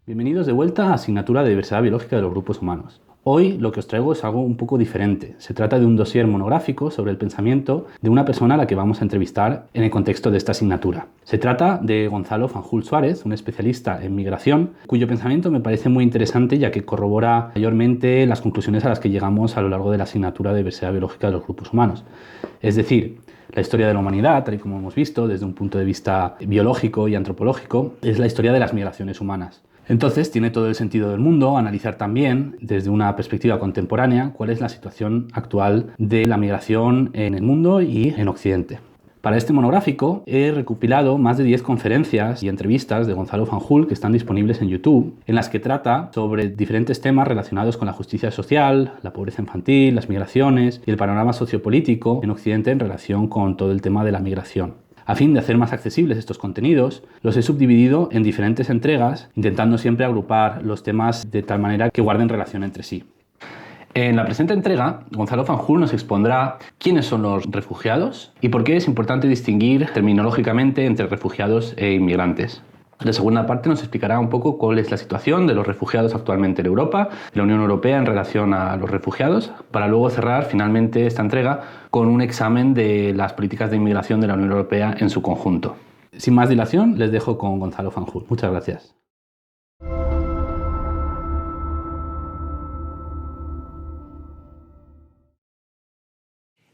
Bienvenidos de vuelta a Asignatura de Diversidad Biológica de los Grupos Humanos. Hoy lo que os traigo es algo un poco diferente. Se trata de un dossier monográfico sobre el pensamiento de una persona a la que vamos a entrevistar en el contexto de esta asignatura. Se trata de Gonzalo Fanjul Suárez, un especialista en migración, cuyo pensamiento me parece muy interesante ya que corrobora mayormente las conclusiones a las que llegamos a lo largo de la asignatura de Diversidad Biológica de los Grupos Humanos. Es decir, la historia de la humanidad, tal y como hemos visto, desde un punto de vista biológico y antropológico, es la historia de las migraciones humanas. Entonces, tiene todo el sentido del mundo analizar también, desde una perspectiva contemporánea, cuál es la situación actual de la migración en el mundo y en Occidente. Para este monográfico he recopilado más de 10 conferencias y entrevistas de Gonzalo Fanjul que están disponibles en YouTube, en las que trata sobre diferentes temas relacionados con la justicia social, la pobreza infantil, las migraciones y el panorama sociopolítico en Occidente en relación con todo el tema de la migración. A fin de hacer más accesibles estos contenidos, los he subdividido en diferentes entregas, intentando siempre agrupar los temas de tal manera que guarden relación entre sí. En la presente entrega, Gonzalo Fanjul nos expondrá quiénes son los refugiados y por qué es importante distinguir terminológicamente entre refugiados e inmigrantes. La segunda parte nos explicará un poco cuál es la situación de los refugiados actualmente en Europa, de la Unión Europea en relación a los refugiados, para luego cerrar finalmente esta entrega con un examen de las políticas de inmigración de la Unión Europea en su conjunto. Sin más dilación, les dejo con Gonzalo Fanjul. Muchas gracias.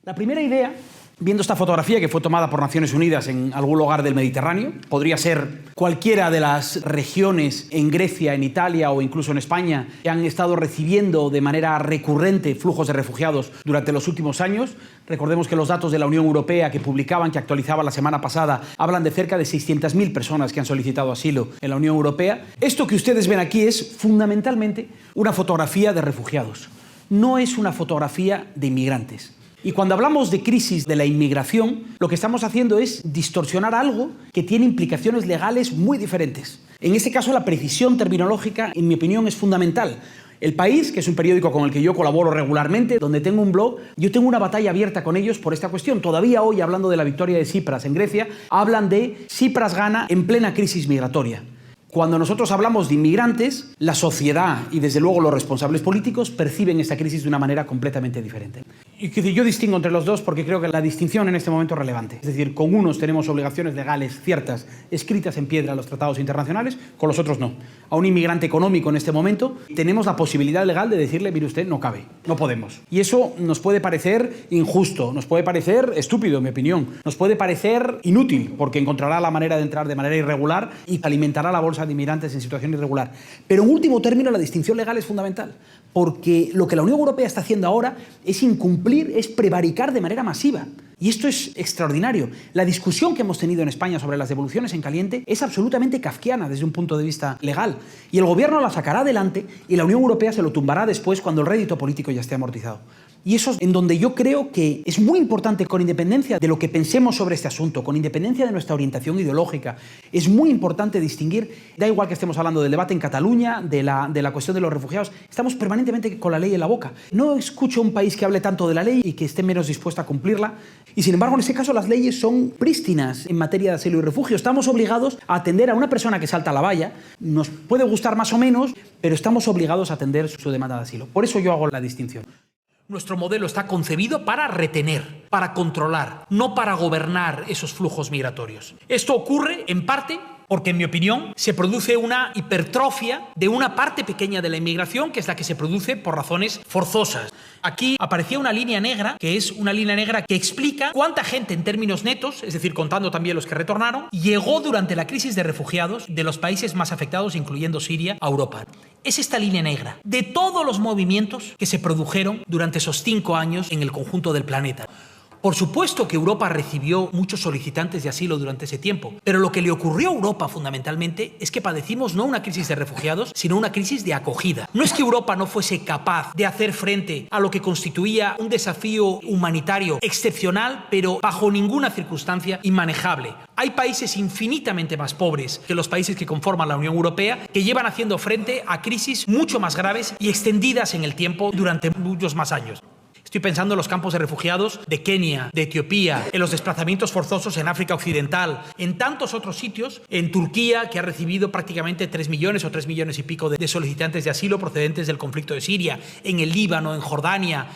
La primera idea, viendo esta fotografía que fue tomada por Naciones Unidas en algún lugar del Mediterráneo, podría ser cualquiera de las regiones en Grecia, en Italia o incluso en España que han estado recibiendo de manera recurrente flujos de refugiados durante los últimos años. Recordemos que los datos de la Unión Europea que actualizaban la semana pasada, hablan de cerca de 600.000 personas que han solicitado asilo en la Unión Europea. Esto que ustedes ven aquí es fundamentalmente una fotografía de refugiados. No es una fotografía de inmigrantes. Y cuando hablamos de crisis de la inmigración, lo que estamos haciendo es distorsionar algo que tiene implicaciones legales muy diferentes. En este caso, la precisión terminológica, en mi opinión, es fundamental. El País, que es un periódico con el que yo colaboro regularmente, donde tengo un blog, yo tengo una batalla abierta con ellos por esta cuestión. Todavía hoy, hablando de la victoria de Tsipras en Grecia, hablan de Tsipras gana en plena crisis migratoria. Cuando nosotros hablamos de inmigrantes, la sociedad y desde luego los responsables políticos perciben esta crisis de una manera completamente diferente. Y yo distingo entre los dos porque creo que la distinción en este momento es relevante. Es decir, con unos tenemos obligaciones legales ciertas, escritas en piedra en los tratados internacionales, con los otros no. A un inmigrante económico en este momento tenemos la posibilidad legal de decirle, mire usted, no cabe, no podemos. Y eso nos puede parecer injusto, nos puede parecer estúpido, en mi opinión, nos puede parecer inútil, porque encontrará la manera de entrar de manera irregular y alimentará la bolsa de inmigrantes en situación irregular. Pero en último término, la distinción legal es fundamental, porque lo que la Unión Europea está haciendo ahora es incumplir, es prevaricar de manera masiva. Y esto es extraordinario. La discusión que hemos tenido en España sobre las devoluciones en caliente es absolutamente kafkiana desde un punto de vista legal. Y el gobierno la sacará adelante y la Unión Europea se lo tumbará después cuando el rédito político ya esté amortizado. Y eso es en donde yo creo que es muy importante, con independencia de lo que pensemos sobre este asunto, con independencia de nuestra orientación ideológica, es muy importante distinguir, da igual que estemos hablando del debate en Cataluña, de la cuestión de los refugiados, estamos permanentemente con la ley en la boca. No escucho un país que hable tanto de la ley y que esté menos dispuesto a cumplirla. Y sin embargo, en este caso, las leyes son prístinas en materia de asilo y refugio. Estamos obligados a atender a una persona que salta la valla. Nos puede gustar más o menos, pero estamos obligados a atender su demanda de asilo. Por eso yo hago la distinción. Nuestro modelo está concebido para retener, para controlar, no para gobernar esos flujos migratorios. Esto ocurre, en parte, porque, en mi opinión, se produce una hipertrofia de una parte pequeña de la inmigración, que es la que se produce por razones forzosas. Aquí aparecía una línea negra, que es una línea negra que explica cuánta gente en términos netos, es decir, contando también los que retornaron, llegó durante la crisis de refugiados de los países más afectados, incluyendo Siria, a Europa. Es esta línea negra de todos los movimientos que se produjeron durante esos 5 años en el conjunto del planeta. Por supuesto que Europa recibió muchos solicitantes de asilo durante ese tiempo, pero lo que le ocurrió a Europa fundamentalmente es que padecimos no una crisis de refugiados, sino una crisis de acogida. No es que Europa no fuese capaz de hacer frente a lo que constituía un desafío humanitario excepcional, pero bajo ninguna circunstancia inmanejable. Hay países infinitamente más pobres que los países que conforman la Unión Europea que llevan haciendo frente a crisis mucho más graves y extendidas en el tiempo durante muchos más años. Estoy pensando en los campos de refugiados de Kenia, de Etiopía, en los desplazamientos forzosos en África Occidental, en tantos otros sitios, en Turquía, que ha recibido prácticamente 3 millones o 3 millones y pico de solicitantes de asilo procedentes del conflicto de Siria, en el Líbano, en Jordania,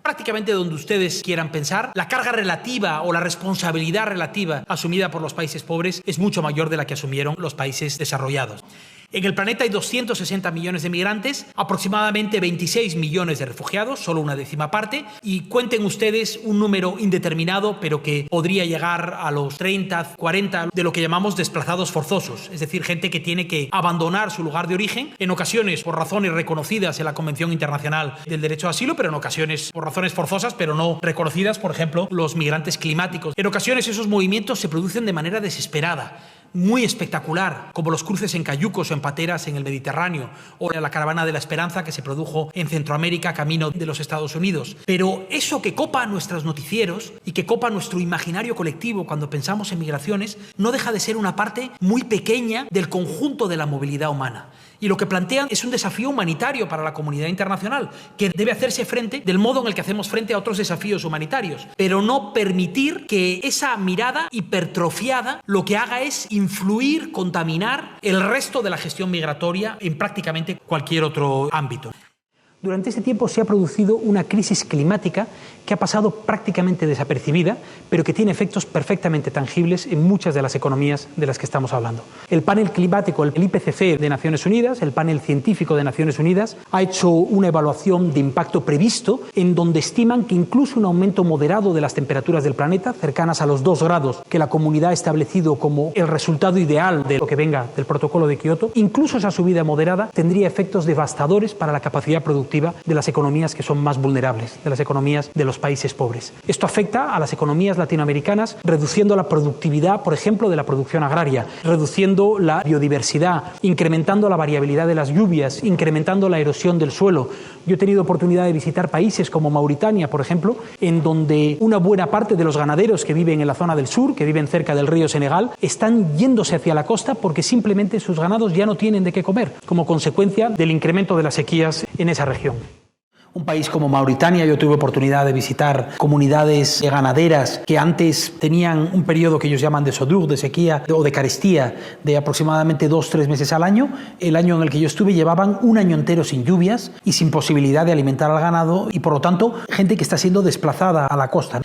prácticamente donde ustedes quieran pensar. La carga relativa o la responsabilidad relativa asumida por los países pobres es mucho mayor de la que asumieron los países desarrollados. En el planeta hay 260 millones de migrantes, aproximadamente 26 millones de refugiados, solo una décima parte, y cuenten ustedes un número indeterminado, pero que podría llegar a los 30, 40, de lo que llamamos desplazados forzosos, es decir, gente que tiene que abandonar su lugar de origen, en ocasiones por razones reconocidas en la Convención Internacional del Derecho de Asilo, pero en ocasiones por razones forzosas, pero no reconocidas, por ejemplo, los migrantes climáticos. En ocasiones esos movimientos se producen de manera desesperada, muy espectacular, como los cruces en cayucos o en pateras en el Mediterráneo, o la caravana de la esperanza que se produjo en Centroamérica camino de los Estados Unidos. Pero eso que copa nuestros noticieros y que copa nuestro imaginario colectivo cuando pensamos en migraciones no deja de ser una parte muy pequeña del conjunto de la movilidad humana. Y lo que plantean es un desafío humanitario para la comunidad internacional, que debe hacerse frente del modo en el que hacemos frente a otros desafíos humanitarios, pero no permitir que esa mirada hipertrofiada lo que haga es influir, contaminar el resto de la gestión migratoria en prácticamente cualquier otro ámbito. Durante este tiempo se ha producido una crisis climática que ha pasado prácticamente desapercibida, pero que tiene efectos perfectamente tangibles en muchas de las economías de las que estamos hablando. El panel climático, el IPCC de Naciones Unidas, el panel científico de Naciones Unidas, ha hecho una evaluación de impacto previsto en donde estiman que incluso un aumento moderado de las temperaturas del planeta, cercanas a los 2 grados que la comunidad ha establecido como el resultado ideal de lo que venga del protocolo de Kioto, incluso esa subida moderada tendría efectos devastadores para la capacidad productiva de las economías que son más vulnerables, de las economías de los países pobres. Esto afecta a las economías latinoamericanas, reduciendo la productividad, por ejemplo, de la producción agraria, reduciendo la biodiversidad, incrementando la variabilidad de las lluvias, incrementando la erosión del suelo. Yo he tenido oportunidad de visitar países como Mauritania, por ejemplo, en donde una buena parte de los ganaderos que viven en la zona del sur, que viven cerca del río Senegal, están yéndose hacia la costa porque simplemente sus ganados ya no tienen de qué comer, como consecuencia del incremento de las sequías en esa región. Un país como Mauritania, yo tuve oportunidad de visitar comunidades ganaderas que antes tenían un periodo que ellos llaman de sodur, de sequía o de carestía, de aproximadamente 2-3 meses al año. El año en el que yo estuve llevaban un año entero sin lluvias y sin posibilidad de alimentar al ganado y, por lo tanto, gente que está siendo desplazada a la costa.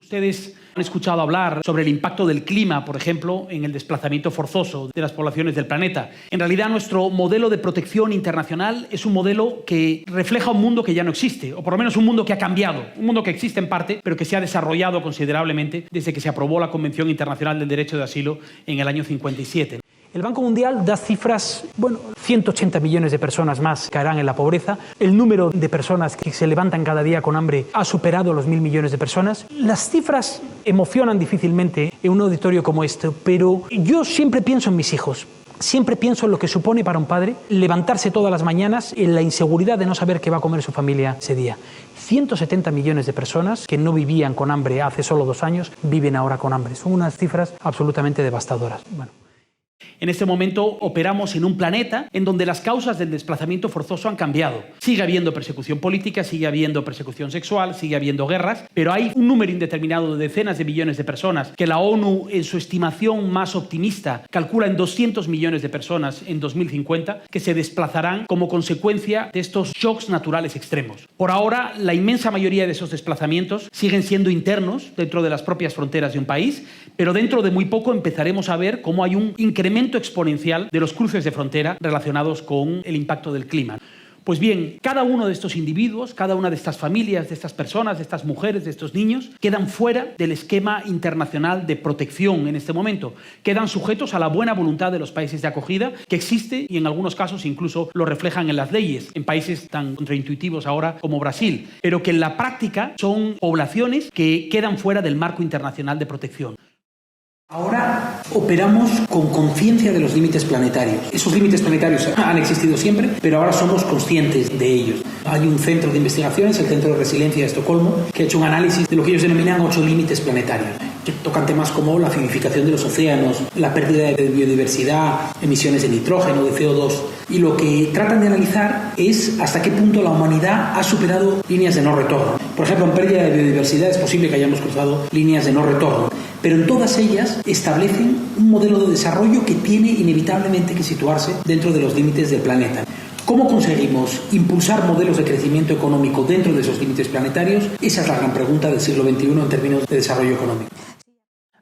Ustedes han escuchado hablar sobre el impacto del clima, por ejemplo, en el desplazamiento forzoso de las poblaciones del planeta. En realidad, nuestro modelo de protección internacional es un modelo que refleja un mundo que ya no existe, o por lo menos un mundo que ha cambiado, un mundo que existe en parte, pero que se ha desarrollado considerablemente desde que se aprobó la Convención Internacional del Derecho de Asilo en el año 57. El Banco Mundial da cifras, 180 millones de personas más caerán en la pobreza. El número de personas que se levantan cada día con hambre ha superado los 1.000 millones de personas. Las cifras emocionan difícilmente en un auditorio como este, pero yo siempre pienso en mis hijos. Siempre pienso en lo que supone para un padre levantarse todas las mañanas en la inseguridad de no saber qué va a comer su familia ese día. 170 millones de personas que no vivían con hambre hace solo 2 años viven ahora con hambre. Son unas cifras absolutamente devastadoras. En este momento operamos en un planeta en donde las causas del desplazamiento forzoso han cambiado. Sigue habiendo persecución política, sigue habiendo persecución sexual, sigue habiendo guerras, pero hay un número indeterminado de decenas de millones de personas que la ONU, en su estimación más optimista, calcula en 200 millones de personas en 2050 que se desplazarán como consecuencia de estos shocks naturales extremos. Por ahora, la inmensa mayoría de esos desplazamientos siguen siendo internos dentro de las propias fronteras de un país, pero dentro de muy poco empezaremos a ver cómo hay un incremento exponencial de los cruces de frontera relacionados con el impacto del clima. Pues bien, cada uno de estos individuos, cada una de estas familias, de estas personas, de estas mujeres, de estos niños, quedan fuera del esquema internacional de protección en este momento. Quedan sujetos a la buena voluntad de los países de acogida, que existe y en algunos casos incluso lo reflejan en las leyes, en países tan contraintuitivos ahora como Brasil, pero que en la práctica son poblaciones que quedan fuera del marco internacional de protección. Ahora operamos con conciencia de los límites planetarios. Esos límites planetarios han existido siempre, pero ahora somos conscientes de ellos. Hay un centro de investigaciones, el Centro de Resiliencia de Estocolmo, que ha hecho un análisis de lo que ellos denominan 8 límites planetarios. que tocan temas como la acidificación de los océanos, la pérdida de biodiversidad, emisiones de nitrógeno, de CO2. Y lo que tratan de analizar es hasta qué punto la humanidad ha superado líneas de no retorno. Por ejemplo, en pérdida de biodiversidad es posible que hayamos cruzado líneas de no retorno, pero en todas ellas establecen un modelo de desarrollo que tiene inevitablemente que situarse dentro de los límites del planeta. ¿Cómo conseguimos impulsar modelos de crecimiento económico dentro de esos límites planetarios? Esa es la gran pregunta del siglo XXI en términos de desarrollo económico.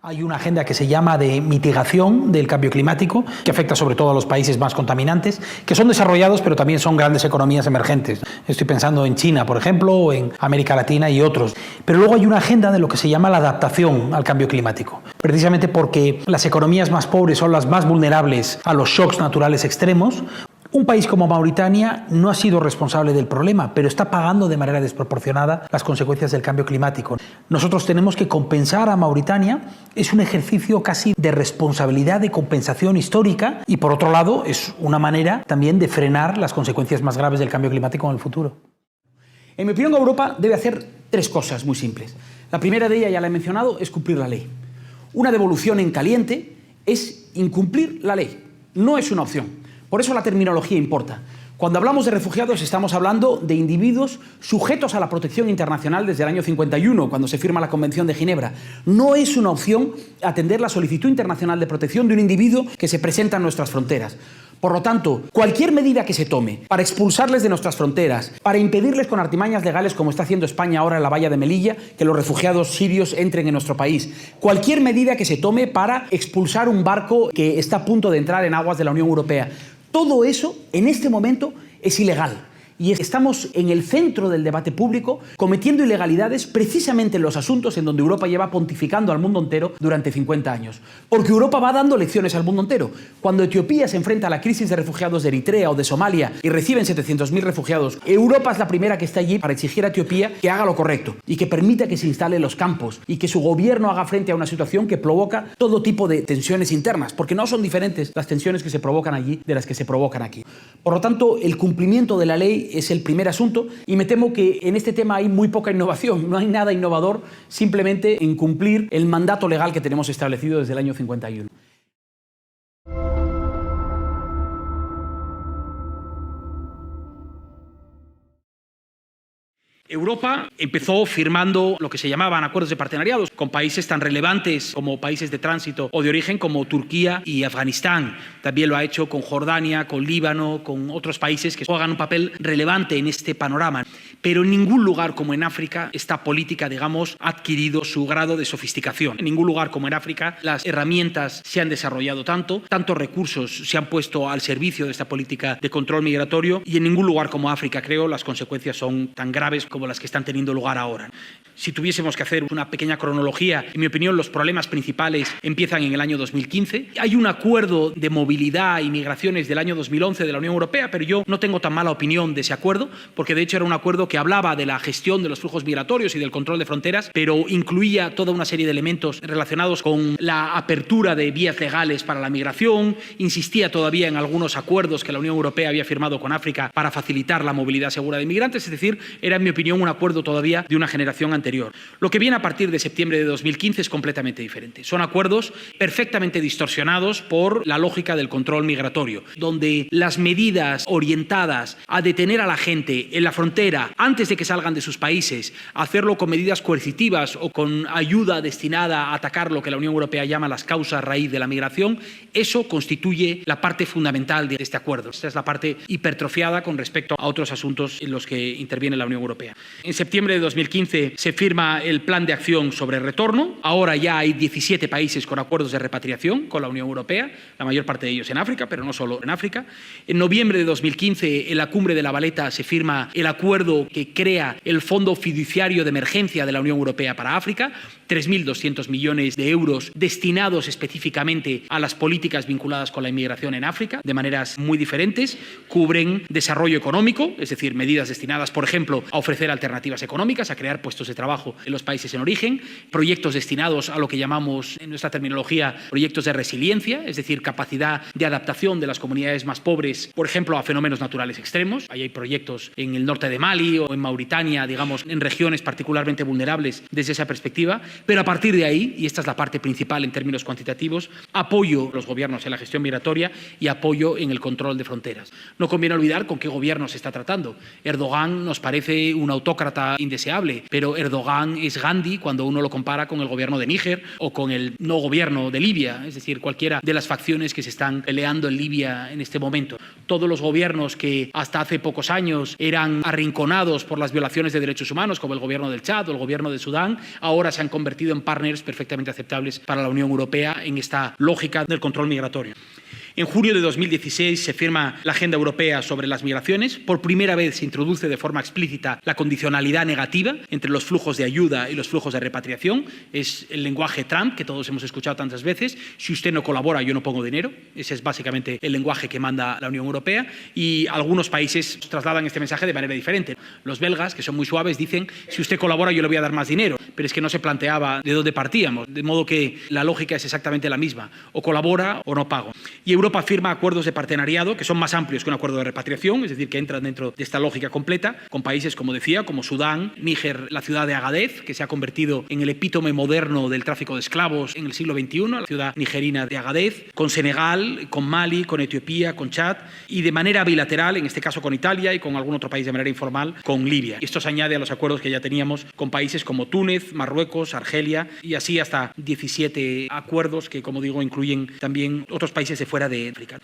Hay una agenda que se llama de mitigación del cambio climático, que afecta sobre todo a los países más contaminantes, que son desarrollados pero también son grandes economías emergentes. Estoy pensando en China, por ejemplo, o en América Latina y otros. Pero luego hay una agenda de lo que se llama la adaptación al cambio climático, precisamente porque las economías más pobres son las más vulnerables a los shocks naturales extremos. Un país como Mauritania no ha sido responsable del problema, pero está pagando de manera desproporcionada las consecuencias del cambio climático. Nosotros tenemos que compensar a Mauritania. Es un ejercicio casi de responsabilidad, de compensación histórica, y por otro lado es una manera también de frenar las consecuencias más graves del cambio climático en el futuro. En mi opinión, Europa debe hacer tres cosas muy simples. La primera de ellas, ya la he mencionado, es cumplir la ley. Una devolución en caliente es incumplir la ley. No es una opción. Por eso la terminología importa. Cuando hablamos de refugiados estamos hablando de individuos sujetos a la protección internacional desde el año 51, cuando se firma la Convención de Ginebra. No es una opción atender la solicitud internacional de protección de un individuo que se presenta en nuestras fronteras. Por lo tanto, cualquier medida que se tome para expulsarles de nuestras fronteras, para impedirles con artimañas legales, como está haciendo España ahora en la valla de Melilla, que los refugiados sirios entren en nuestro país, cualquier medida que se tome para expulsar un barco que está a punto de entrar en aguas de la Unión Europea, todo eso, en este momento, es ilegal. Y estamos en el centro del debate público cometiendo ilegalidades precisamente en los asuntos en donde Europa lleva pontificando al mundo entero durante 50 años. Porque Europa va dando lecciones al mundo entero. Cuando Etiopía se enfrenta a la crisis de refugiados de Eritrea o de Somalia y reciben 700.000 refugiados, Europa es la primera que está allí para exigir a Etiopía que haga lo correcto y que permita que se instalen los campos y que su gobierno haga frente a una situación que provoca todo tipo de tensiones internas, porque no son diferentes las tensiones que se provocan allí de las que se provocan aquí. Por lo tanto, el cumplimiento de la ley es el primer asunto, y me temo que en este tema hay muy poca innovación, no hay nada innovador, simplemente en cumplir el mandato legal que tenemos establecido desde el año 51. Europa empezó firmando lo que se llamaban acuerdos de partenariados con países tan relevantes como países de tránsito o de origen como Turquía y Afganistán. También lo ha hecho con Jordania, con Líbano, con otros países que juegan un papel relevante en este panorama. Pero en ningún lugar como en África esta política, digamos, ha adquirido su grado de sofisticación. En ningún lugar como en África las herramientas se han desarrollado tantos recursos se han puesto al servicio de esta política de control migratorio, y en ningún lugar como África, creo, las consecuencias son tan graves como las que están teniendo lugar ahora. Si tuviésemos que hacer una pequeña cronología, en mi opinión los problemas principales empiezan en el año 2015. Hay un acuerdo de movilidad y migraciones del año 2011 de la Unión Europea, pero yo no tengo tan mala opinión de ese acuerdo, porque de hecho era un acuerdo que hablaba de la gestión de los flujos migratorios y del control de fronteras, pero incluía toda una serie de elementos relacionados con la apertura de vías legales para la migración, insistía todavía en algunos acuerdos que la Unión Europea había firmado con África para facilitar la movilidad segura de migrantes, es decir, era en mi opinión un acuerdo todavía de una generación anterior. Lo que viene a partir de septiembre de 2015 es completamente diferente. Son acuerdos perfectamente distorsionados por la lógica del control migratorio, donde las medidas orientadas a detener a la gente en la frontera antes de que salgan de sus países, hacerlo con medidas coercitivas o con ayuda destinada a atacar lo que la Unión Europea llama las causas raíz de la migración, eso constituye la parte fundamental de este acuerdo. Esta es la parte hipertrofiada con respecto a otros asuntos en los que interviene la Unión Europea. En septiembre de 2015 se firma el Plan de Acción sobre Retorno. Ahora ya hay 17 países con acuerdos de repatriación con la Unión Europea, la mayor parte de ellos en África, pero no solo en África. En noviembre de 2015, en la cumbre de La Valeta, se firma el acuerdo que crea el Fondo Fiduciario de Emergencia de la Unión Europea para África, 3.200 millones de euros destinados específicamente a las políticas vinculadas con la inmigración en África, de maneras muy diferentes. Cubren desarrollo económico, es decir, medidas destinadas, por ejemplo, a ofrecer alternativas económicas, a crear puestos de trabajo en los países en origen, proyectos destinados a lo que llamamos, en nuestra terminología, proyectos de resiliencia, es decir, capacidad de adaptación de las comunidades más pobres, por ejemplo, a fenómenos naturales extremos. Ahí hay proyectos en el norte de Mali o en Mauritania, digamos, en regiones particularmente vulnerables desde esa perspectiva. pero a partir de ahí, y esta es la parte principal en términos cuantitativos, apoyo a los gobiernos en la gestión migratoria y apoyo en el control de fronteras. No conviene olvidar con qué gobierno se está tratando. Erdogan nos parece un autócrata indeseable, pero Erdogan es Gandhi cuando uno lo compara con el gobierno de Níger o con el no gobierno de Libia, es decir, cualquiera de las facciones que se están peleando en Libia en este momento. Todos los gobiernos que hasta hace pocos años eran arrinconados por las violaciones de derechos humanos, como el gobierno del Chad o el gobierno de Sudán, ahora se han convertido en partners perfectamente aceptables para la Unión Europea en esta lógica del control migratorio. En junio de 2016 se firma la Agenda Europea sobre las Migraciones. Por primera vez se introduce de forma explícita la condicionalidad negativa entre los flujos de ayuda y los flujos de repatriación. Es el lenguaje Trump que todos hemos escuchado tantas veces. Si usted no colabora, yo no pongo dinero. Ese es básicamente el lenguaje que manda la Unión Europea. Y algunos países trasladan este mensaje de manera diferente. Los belgas, que son muy suaves, dicen: si usted colabora, yo le voy a dar más dinero. Pero es que no se planteaba de dónde partíamos. De modo que la lógica es exactamente la misma. O colabora o no pago. Y Europa firma acuerdos de partenariado que son más amplios que un acuerdo de repatriación, es decir, que entran dentro de esta lógica completa, con países, como decía, como Sudán, Níger, la ciudad de Agadez, que se ha convertido en el epítome moderno del tráfico de esclavos en el siglo XXI, la ciudad nigerina de Agadez, con Senegal, con Mali, con Etiopía, con Chad, y de manera bilateral, en este caso con Italia y con algún otro país de manera informal, con Libia. Y esto se añade a los acuerdos que ya teníamos con países como Túnez, Marruecos, Argelia, y así hasta 17 acuerdos que, como digo, incluyen también otros países de fuera de África.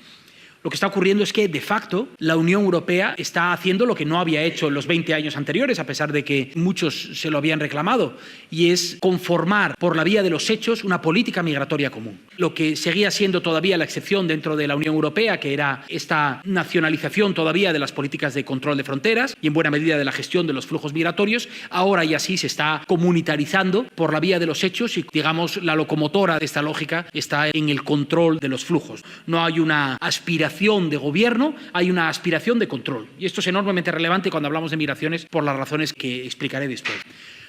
Lo que está ocurriendo es que, de facto, la Unión Europea está haciendo lo que no había hecho en los 20 años anteriores, a pesar de que muchos se lo habían reclamado, y es conformar, por la vía de los hechos, una política migratoria común. Lo que seguía siendo todavía la excepción dentro de la Unión Europea, que era esta nacionalización todavía de las políticas de control de fronteras y, en buena medida, de la gestión de los flujos migratorios, ahora ya sí se está comunitarizando por la vía de los hechos y, digamos, la locomotora de esta lógica está en el control de los flujos. No hay una aspiración de gobierno, hay una aspiración de control. Y esto es enormemente relevante cuando hablamos de migraciones por las razones que explicaré después.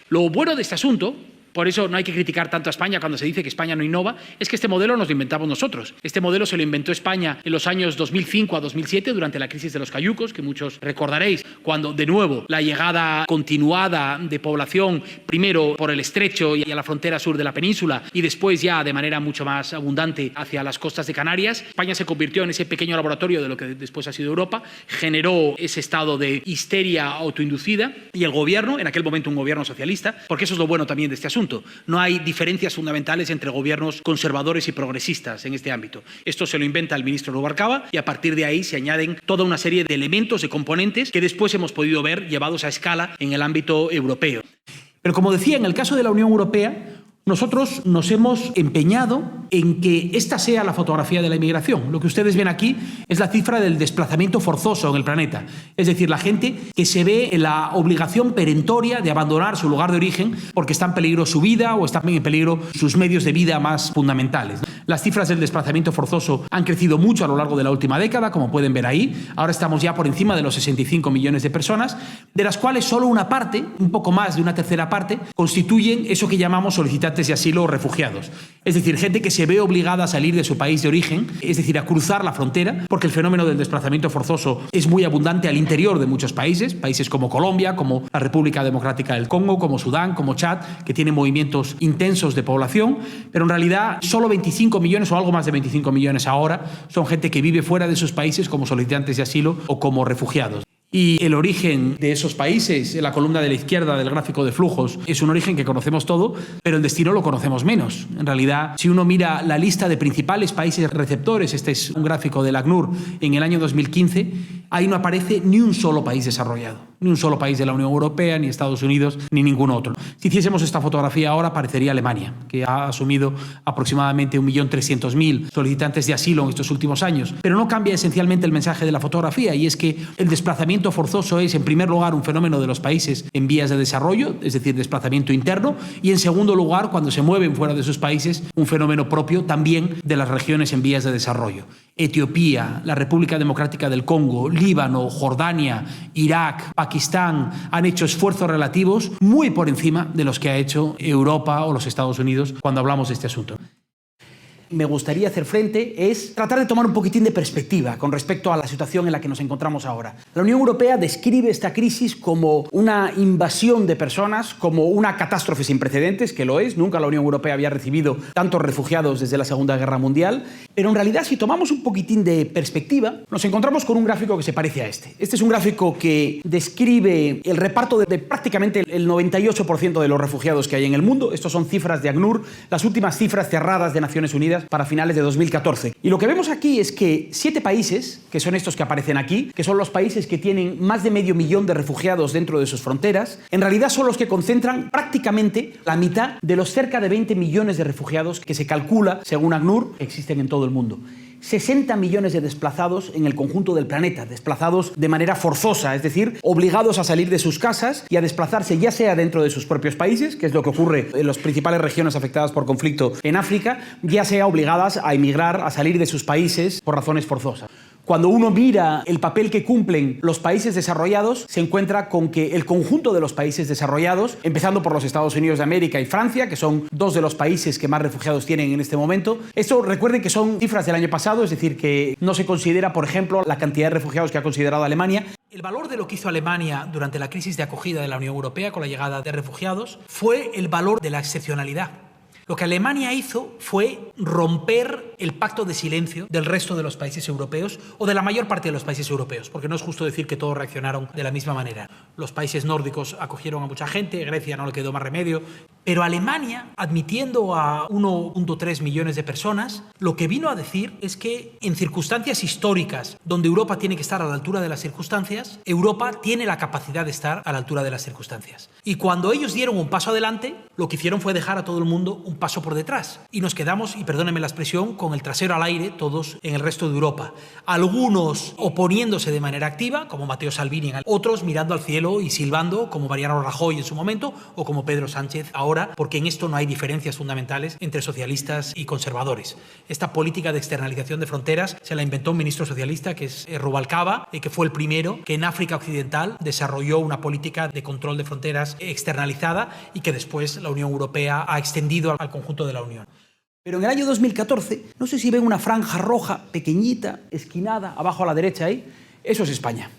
Lo bueno de este asunto, por eso no hay que criticar tanto a España cuando se dice que España no innova, es que este modelo nos lo inventamos nosotros. Este modelo se lo inventó España en los años 2005 a 2007, durante la crisis de los cayucos, que muchos recordaréis, cuando de nuevo la llegada continuada de población, primero por el estrecho y a la frontera sur de la península, y después ya de manera mucho más abundante hacia las costas de Canarias. España se convirtió en ese pequeño laboratorio de lo que después ha sido Europa, generó ese estado de histeria autoinducida, y el gobierno, en aquel momento un gobierno socialista, porque eso es lo bueno también de este asunto, no hay diferencias fundamentales entre gobiernos conservadores y progresistas en este ámbito. Esto se lo inventa el ministro Rubalcaba y a partir de ahí se añaden toda una serie de elementos, de componentes que después hemos podido ver llevados a escala en el ámbito europeo. Pero como decía, en el caso de la Unión Europea, nosotros nos hemos empeñado en que esta sea la fotografía de la inmigración. Lo que ustedes ven aquí es la cifra del desplazamiento forzoso en el planeta. Es decir, la gente que se ve en la obligación perentoria de abandonar su lugar de origen porque está en peligro su vida o están en peligro sus medios de vida más fundamentales. Las cifras del desplazamiento forzoso han crecido mucho a lo largo de la última década, como pueden ver ahí. Ahora estamos ya por encima de los 65 millones de personas, de las cuales solo una parte, un poco más de una tercera parte, constituyen eso que llamamos solicitantes de asilo o refugiados. Es decir, gente que se ve obligada a salir de su país de origen, es decir, a cruzar la frontera, porque el fenómeno del desplazamiento forzoso es muy abundante al interior de muchos países, países como Colombia, como la República Democrática del Congo, como Sudán, como Chad, que tienen movimientos intensos de población, pero en realidad solo 25 millones o algo más de 25 millones ahora son gente que vive fuera de sus países como solicitantes de asilo o como refugiados. Y el origen de esos países, en la columna de la izquierda del gráfico de flujos, es un origen que conocemos todo, pero el destino lo conocemos menos. En realidad, si uno mira la lista de principales países receptores, este es un gráfico del ACNUR, en el año 2015, ahí no aparece ni un solo país desarrollado, ni un solo país de la Unión Europea, ni Estados Unidos, ni ningún otro. Si hiciésemos esta fotografía ahora, aparecería Alemania, que ha asumido aproximadamente 1.300.000 solicitantes de asilo en estos últimos años. Pero no cambia esencialmente el mensaje de la fotografía, y es que el desplazamiento forzoso es, en primer lugar, un fenómeno de los países en vías de desarrollo, es decir, desplazamiento interno, y en segundo lugar, cuando se mueven fuera de sus países, un fenómeno propio también de las regiones en vías de desarrollo. Etiopía, la República Democrática del Congo, Líbano, Jordania, Irak, Pakistán han hecho esfuerzos relativos muy por encima de los que ha hecho Europa o los Estados Unidos cuando hablamos de este asunto. me gustaría hacer frente es tratar de tomar un poquitín de perspectiva con respecto a la situación en la que nos encontramos ahora. La Unión Europea describe esta crisis como una invasión de personas, como una catástrofe sin precedentes, que lo es. Nunca la Unión Europea había recibido tantos refugiados desde la Segunda Guerra Mundial. Pero en realidad, si tomamos un poquitín de perspectiva, nos encontramos con un gráfico que se parece a este. Este es un gráfico que describe el reparto de prácticamente el 98% de los refugiados que hay en el mundo. Estos son cifras de ACNUR, las últimas cifras cerradas de Naciones Unidas para finales de 2014. Y lo que vemos aquí es que 7 países, que son estos que aparecen aquí, que son los países que tienen más de 500.000 de refugiados dentro de sus fronteras, en realidad son los que concentran prácticamente la mitad de los cerca de 20 millones de refugiados que se calcula, según ACNUR, existen en todo el mundo. 60 millones de desplazados en el conjunto del planeta, desplazados de manera forzosa, es decir, obligados a salir de sus casas y a desplazarse ya sea dentro de sus propios países, que es lo que ocurre en las principales regiones afectadas por conflicto en África, ya sea obligadas a emigrar, a salir de sus países por razones forzosas. Cuando uno mira el papel que cumplen los países desarrollados, se encuentra con que el conjunto de los países desarrollados, empezando por los Estados Unidos de América y Francia, que son 2 de los países que más refugiados tienen en este momento, esto recuerden que son cifras del año pasado, es decir, que no se considera, por ejemplo, la cantidad de refugiados que ha considerado Alemania. El valor de lo que hizo Alemania durante la crisis de acogida de la Unión Europea con la llegada de refugiados fue el valor de la excepcionalidad. Lo que Alemania hizo fue romper el pacto de silencio del resto de los países europeos o de la mayor parte de los países europeos, porque no es justo decir que todos reaccionaron de la misma manera. Los países nórdicos acogieron a mucha gente, Grecia no le quedó más remedio, pero Alemania, admitiendo a 1.3 millones de personas, lo que vino a decir es que en circunstancias históricas donde Europa tiene que estar a la altura de las circunstancias, Europa tiene la capacidad de estar a la altura de las circunstancias. Y cuando ellos dieron un paso adelante, lo que hicieron fue dejar a todo el mundo un paso por detrás. Y nos quedamos, y perdónenme la expresión, con el trasero al aire todos en el resto de Europa. Algunos oponiéndose de manera activa, como Matteo Salvini, otros mirando al cielo y silbando, como Mariano Rajoy en su momento, o como Pedro Sánchez ahora, porque en esto no hay diferencias fundamentales entre socialistas y conservadores. Esta política de externalización de fronteras se la inventó un ministro socialista, que es Rubalcaba, que fue el primero que en África Occidental desarrolló una política de control de fronteras externalizada y que después la Unión Europea ha extendido al conjunto de la Unión. Pero en el año 2014, no sé si ven una franja roja pequeñita, esquinada, abajo a la derecha ahí, eso es España.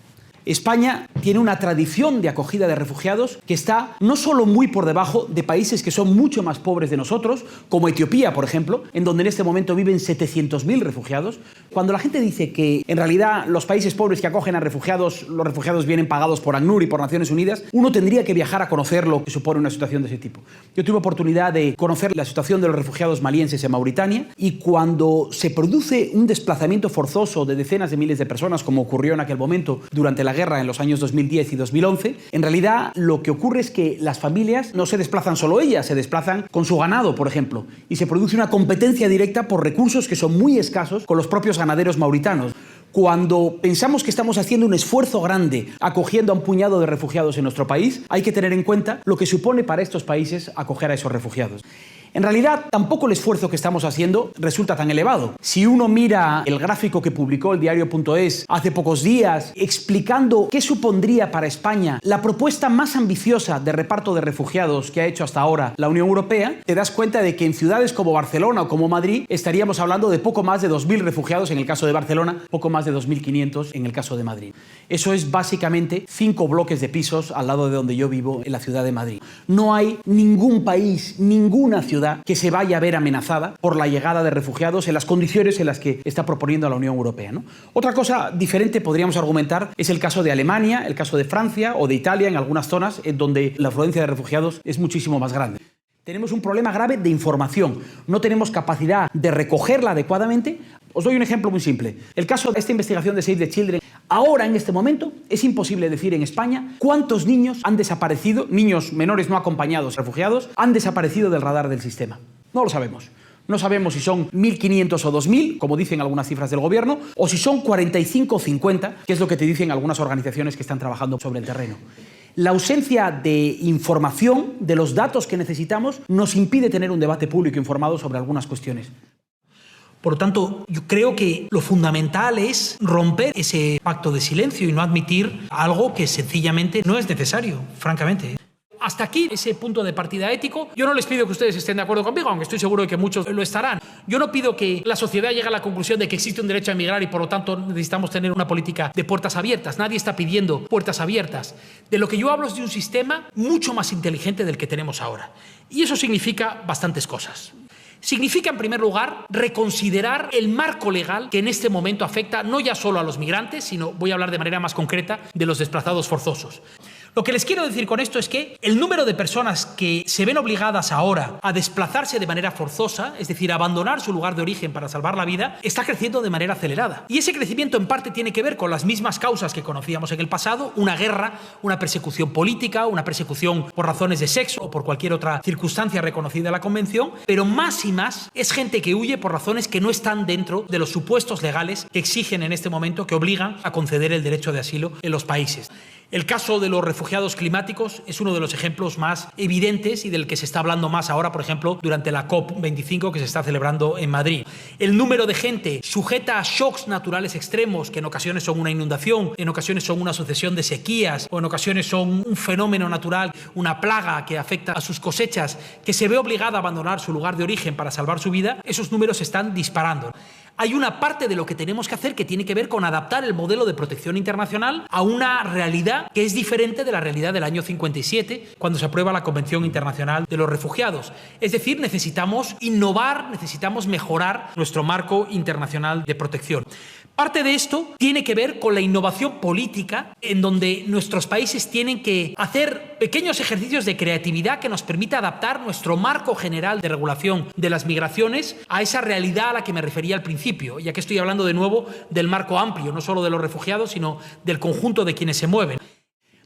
España tiene una tradición de acogida de refugiados que está no solo muy por debajo de países que son mucho más pobres de nosotros, como Etiopía, por ejemplo, en donde en este momento viven 700.000 refugiados. Cuando la gente dice que en realidad los países pobres que acogen a refugiados, los refugiados vienen pagados por ACNUR y por Naciones Unidas, uno tendría que viajar a conocer lo que supone una situación de ese tipo. Yo tuve oportunidad de conocer la situación de los refugiados malienses en Mauritania y cuando se produce un desplazamiento forzoso de decenas de miles de personas, como ocurrió en aquel momento durante la guerra en los años 2010 y 2011, en realidad lo que ocurre es que las familias no se desplazan solo ellas, se desplazan con su ganado, por ejemplo, y se produce una competencia directa por recursos que son muy escasos con los propios ganaderos mauritanos. Cuando pensamos que estamos haciendo un esfuerzo grande acogiendo a un puñado de refugiados en nuestro país, hay que tener en cuenta lo que supone para estos países acoger a esos refugiados. En realidad, tampoco el esfuerzo que estamos haciendo resulta tan elevado. Si uno mira el gráfico que publicó el diario.es hace pocos días explicando qué supondría para España la propuesta más ambiciosa de reparto de refugiados que ha hecho hasta ahora la Unión Europea, te das cuenta de que en ciudades como Barcelona o como Madrid estaríamos hablando de poco más de 2.000 refugiados en el caso de Barcelona, poco más de 2.500 en el caso de Madrid. Eso es básicamente 5 bloques de pisos al lado de donde yo vivo, en la ciudad de Madrid. No hay ningún país, ninguna ciudad que se vaya a ver amenazada por la llegada de refugiados en las condiciones en las que está proponiendo la Unión Europea, ¿no? Otra cosa diferente podríamos argumentar es el caso de Alemania, el caso de Francia o de Italia en algunas zonas en donde la afluencia de refugiados es muchísimo más grande. Tenemos un problema grave de información. No tenemos capacidad de recogerla adecuadamente. Os doy un ejemplo muy simple. El caso de esta investigación de Save the Children. Ahora, en este momento, es imposible decir en España cuántos niños han desaparecido, niños menores no acompañados, refugiados, han desaparecido del radar del sistema. No lo sabemos. No sabemos si son 1.500 o 2.000, como dicen algunas cifras del gobierno, o si son 45 o 50, que es lo que te dicen algunas organizaciones que están trabajando sobre el terreno. La ausencia de información, de los datos que necesitamos, nos impide tener un debate público informado sobre algunas cuestiones. Por lo tanto, yo creo que lo fundamental es romper ese pacto de silencio y no admitir algo que sencillamente no es necesario, francamente. Hasta aquí ese punto de partida ético. Yo no les pido que ustedes estén de acuerdo conmigo, aunque estoy seguro de que muchos lo estarán. Yo no pido que la sociedad llegue a la conclusión de que existe un derecho a emigrar y por lo tanto necesitamos tener una política de puertas abiertas. Nadie está pidiendo puertas abiertas. De lo que yo hablo es de un sistema mucho más inteligente del que tenemos ahora. Y eso significa bastantes cosas. Significa, en primer lugar, reconsiderar el marco legal que en este momento afecta no ya solo a los migrantes, sino, voy a hablar de manera más concreta, de los desplazados forzosos. Lo que les quiero decir con esto es que el número de personas que se ven obligadas ahora a desplazarse de manera forzosa, es decir, a abandonar su lugar de origen para salvar la vida, está creciendo de manera acelerada. Y ese crecimiento en parte tiene que ver con las mismas causas que conocíamos en el pasado, una guerra, una persecución política, una persecución por razones de sexo o por cualquier otra circunstancia reconocida en la Convención, pero más y más es gente que huye por razones que no están dentro de los supuestos legales que exigen en este momento, que obligan a conceder el derecho de asilo en los países. El caso de los refugiados climáticos es uno de los ejemplos más evidentes y del que se está hablando más ahora, por ejemplo, durante la COP25 que se está celebrando en Madrid. El número de gente sujeta a shocks naturales extremos, que en ocasiones son una inundación, en ocasiones son una sucesión de sequías o en ocasiones son un fenómeno natural, una plaga que afecta a sus cosechas, que se ve obligada a abandonar su lugar de origen para salvar su vida, esos números se están disparando. Hay una parte de lo que tenemos que hacer que tiene que ver con adaptar el modelo de protección internacional a una realidad que es diferente de la realidad del año 57, cuando se aprueba la Convención Internacional de los Refugiados. Es decir, necesitamos innovar, necesitamos mejorar nuestro marco internacional de protección. Parte de esto tiene que ver con la innovación política, en donde nuestros países tienen que hacer pequeños ejercicios de creatividad que nos permita adaptar nuestro marco general de regulación de las migraciones a esa realidad a la que me refería al principio, ya que estoy hablando de nuevo del marco amplio, no solo de los refugiados, sino del conjunto de quienes se mueven.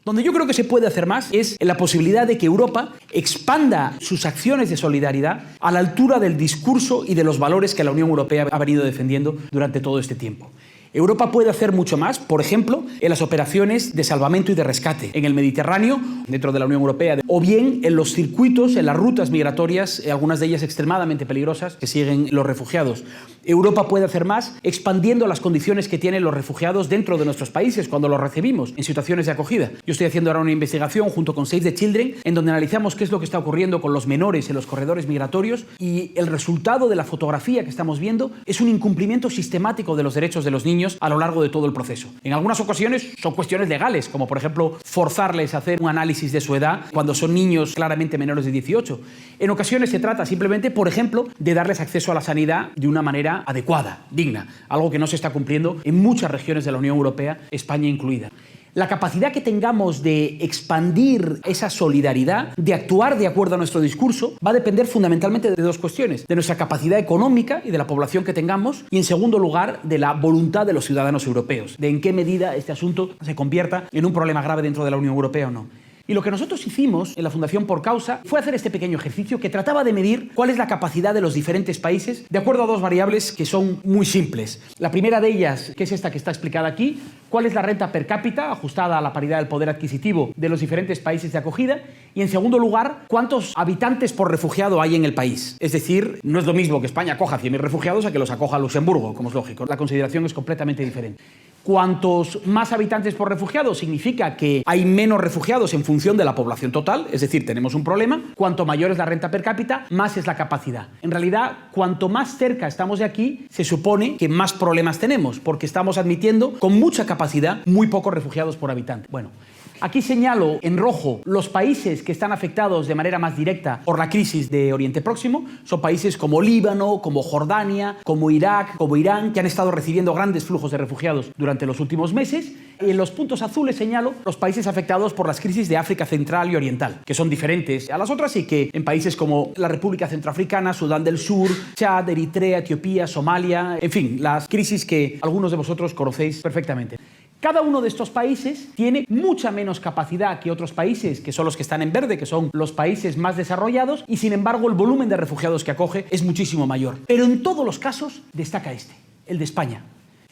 Donde yo creo que se puede hacer más es en la posibilidad de que Europa expanda sus acciones de solidaridad a la altura del discurso y de los valores que la Unión Europea ha venido defendiendo durante todo este tiempo. Europa puede hacer mucho más, por ejemplo, en las operaciones de salvamento y de rescate en el Mediterráneo, dentro de la Unión Europea, o bien en los circuitos, en las rutas migratorias, algunas de ellas extremadamente peligrosas, que siguen los refugiados. Europa puede hacer más expandiendo las condiciones que tienen los refugiados dentro de nuestros países cuando los recibimos en situaciones de acogida. Yo estoy haciendo ahora una investigación junto con Save the Children en donde analizamos qué es lo que está ocurriendo con los menores en los corredores migratorios y el resultado de la fotografía que estamos viendo es un incumplimiento sistemático de los derechos de los niños a lo largo de todo el proceso. En algunas ocasiones son cuestiones legales, como por ejemplo forzarles a hacer un análisis de su edad cuando son niños claramente menores de 18. En ocasiones se trata simplemente, por ejemplo, de darles acceso a la sanidad de una manera adecuada, digna, algo que no se está cumpliendo en muchas regiones de la Unión Europea, España incluida. La capacidad que tengamos de expandir esa solidaridad, de actuar de acuerdo a nuestro discurso, va a depender fundamentalmente de dos cuestiones: de nuestra capacidad económica y de la población que tengamos, y en segundo lugar, de la voluntad de los ciudadanos europeos, de en qué medida este asunto se convierta en un problema grave dentro de la Unión Europea o no. Y lo que nosotros hicimos en la Fundación Por Causa fue hacer este pequeño ejercicio que trataba de medir cuál es la capacidad de los diferentes países de acuerdo a dos variables que son muy simples. La primera de ellas, que es esta que está explicada aquí, cuál es la renta per cápita ajustada a la paridad del poder adquisitivo de los diferentes países de acogida, y en segundo lugar, cuántos habitantes por refugiado hay en el país. Es decir, no es lo mismo que España acoja 100.000 refugiados a que los acoja Luxemburgo, como es lógico. La consideración es completamente diferente. Cuantos más habitantes por refugiado significa que hay menos refugiados en función de la población total, es decir, tenemos un problema. Cuanto mayor es la renta per cápita, más es la capacidad. En realidad, cuanto más cerca estamos de aquí, se supone que más problemas tenemos, porque estamos admitiendo con mucha capacidad muy pocos refugiados por habitante. Bueno, aquí señalo en rojo los países que están afectados de manera más directa por la crisis de Oriente Próximo. Son países como Líbano, como Jordania, como Irak, como Irán, que han estado recibiendo grandes flujos de refugiados durante los últimos meses. Y en los puntos azules señalo los países afectados por las crisis de África Central y Oriental, que son diferentes a las otras y que en países como la República Centroafricana, Sudán del Sur, Chad, Eritrea, Etiopía, Somalia, en fin, las crisis que algunos de vosotros conocéis perfectamente. Cada uno de estos países tiene mucha menos capacidad que otros países, que son los que están en verde, que son los países más desarrollados, y sin embargo el volumen de refugiados que acoge es muchísimo mayor. Pero en todos los casos destaca este, el de España,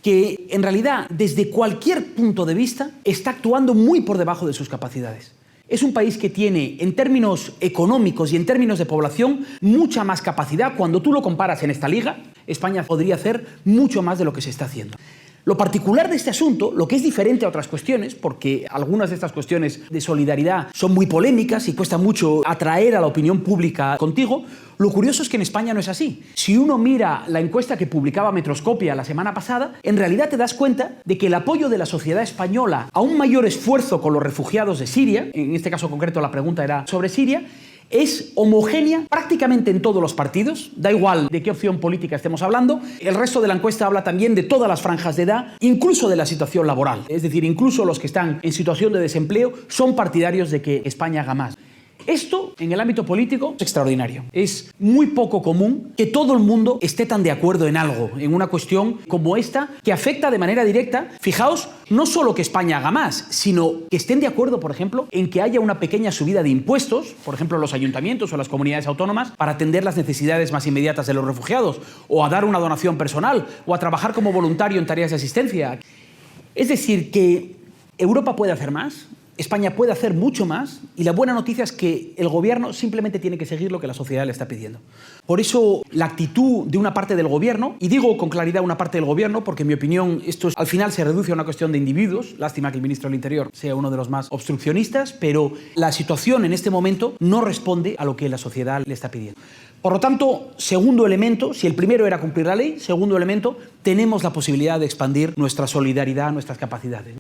que en realidad desde cualquier punto de vista está actuando muy por debajo de sus capacidades. Es un país que tiene, en términos económicos y en términos de población, mucha más capacidad. Cuando tú lo comparas en esta liga, España podría hacer mucho más de lo que se está haciendo. Lo particular de este asunto, lo que es diferente a otras cuestiones, porque algunas de estas cuestiones de solidaridad son muy polémicas y cuesta mucho atraer a la opinión pública contigo, lo curioso es que en España no es así. Si uno mira la encuesta que publicaba Metroscopia la semana pasada, en realidad te das cuenta de que el apoyo de la sociedad española a un mayor esfuerzo con los refugiados de Siria, en este caso concreto la pregunta era sobre Siria, es homogénea prácticamente en todos los partidos, da igual de qué opción política estemos hablando. El resto de la encuesta habla también de todas las franjas de edad, incluso de la situación laboral. Es decir, incluso los que están en situación de desempleo son partidarios de que España haga más. Esto, en el ámbito político, es extraordinario. Es muy poco común que todo el mundo esté tan de acuerdo en algo, en una cuestión como esta, que afecta de manera directa, fijaos, no solo que España haga más, sino que estén de acuerdo, por ejemplo, en que haya una pequeña subida de impuestos, por ejemplo, a los ayuntamientos o a las comunidades autónomas, para atender las necesidades más inmediatas de los refugiados, o a dar una donación personal, o a trabajar como voluntario en tareas de asistencia. Es decir, que Europa puede hacer más, España puede hacer mucho más, y la buena noticia es que el gobierno simplemente tiene que seguir lo que la sociedad le está pidiendo. Por eso la actitud de una parte del gobierno, y digo con claridad una parte del gobierno porque en mi opinión esto al final se reduce a una cuestión de individuos, lástima que el ministro del Interior sea uno de los más obstruccionistas, pero la situación en este momento no responde a lo que la sociedad le está pidiendo. Por lo tanto, segundo elemento, si el primero era cumplir la ley, segundo elemento, tenemos la posibilidad de expandir nuestra solidaridad, nuestras capacidades.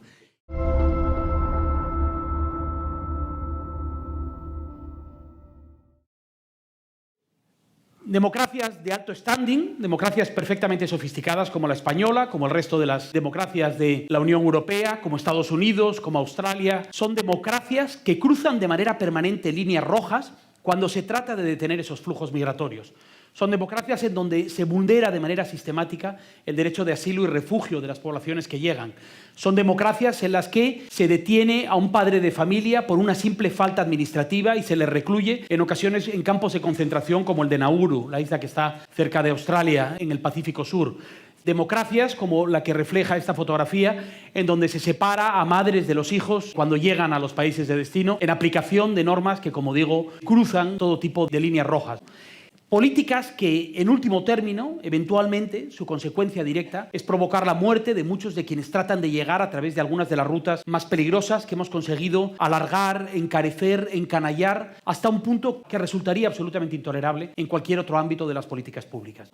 Democracias de alto standing, democracias perfectamente sofisticadas como la española, como el resto de las democracias de la Unión Europea, como Estados Unidos, como Australia, son democracias que cruzan de manera permanente líneas rojas cuando se trata de detener esos flujos migratorios. Son democracias en donde se vulnera de manera sistemática el derecho de asilo y refugio de las poblaciones que llegan. Son democracias en las que se detiene a un padre de familia por una simple falta administrativa y se le recluye en ocasiones en campos de concentración como el de Nauru, la isla que está cerca de Australia, en el Pacífico Sur. Democracias como la que refleja esta fotografía, en donde se separa a madres de los hijos cuando llegan a los países de destino en aplicación de normas que, como digo, cruzan todo tipo de líneas rojas. Políticas que, en último término, eventualmente, su consecuencia directa es provocar la muerte de muchos de quienes tratan de llegar a través de algunas de las rutas más peligrosas que hemos conseguido alargar, encarecer, encanallar, hasta un punto que resultaría absolutamente intolerable en cualquier otro ámbito de las políticas públicas.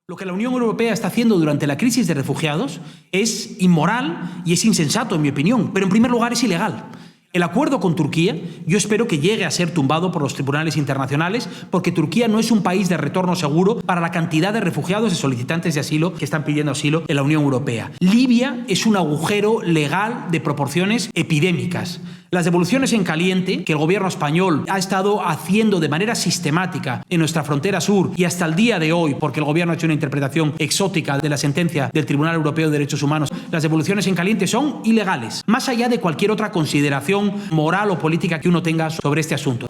Lo que la Unión Europea está haciendo durante la crisis de refugiados es inmoral y es insensato, en mi opinión, pero en primer lugar es ilegal. El acuerdo con Turquía, yo espero que llegue a ser tumbado por los tribunales internacionales, porque Turquía no es un país de retorno seguro para la cantidad de refugiados y solicitantes de asilo que están pidiendo asilo en la Unión Europea. Libia es un agujero legal de proporciones epidémicas. Las devoluciones en caliente que el gobierno español ha estado haciendo de manera sistemática en nuestra frontera sur y hasta el día de hoy, porque el gobierno ha hecho una interpretación exótica de la sentencia del Tribunal Europeo de Derechos Humanos, las devoluciones en caliente son ilegales, más allá de cualquier otra consideración moral o política que uno tenga sobre este asunto.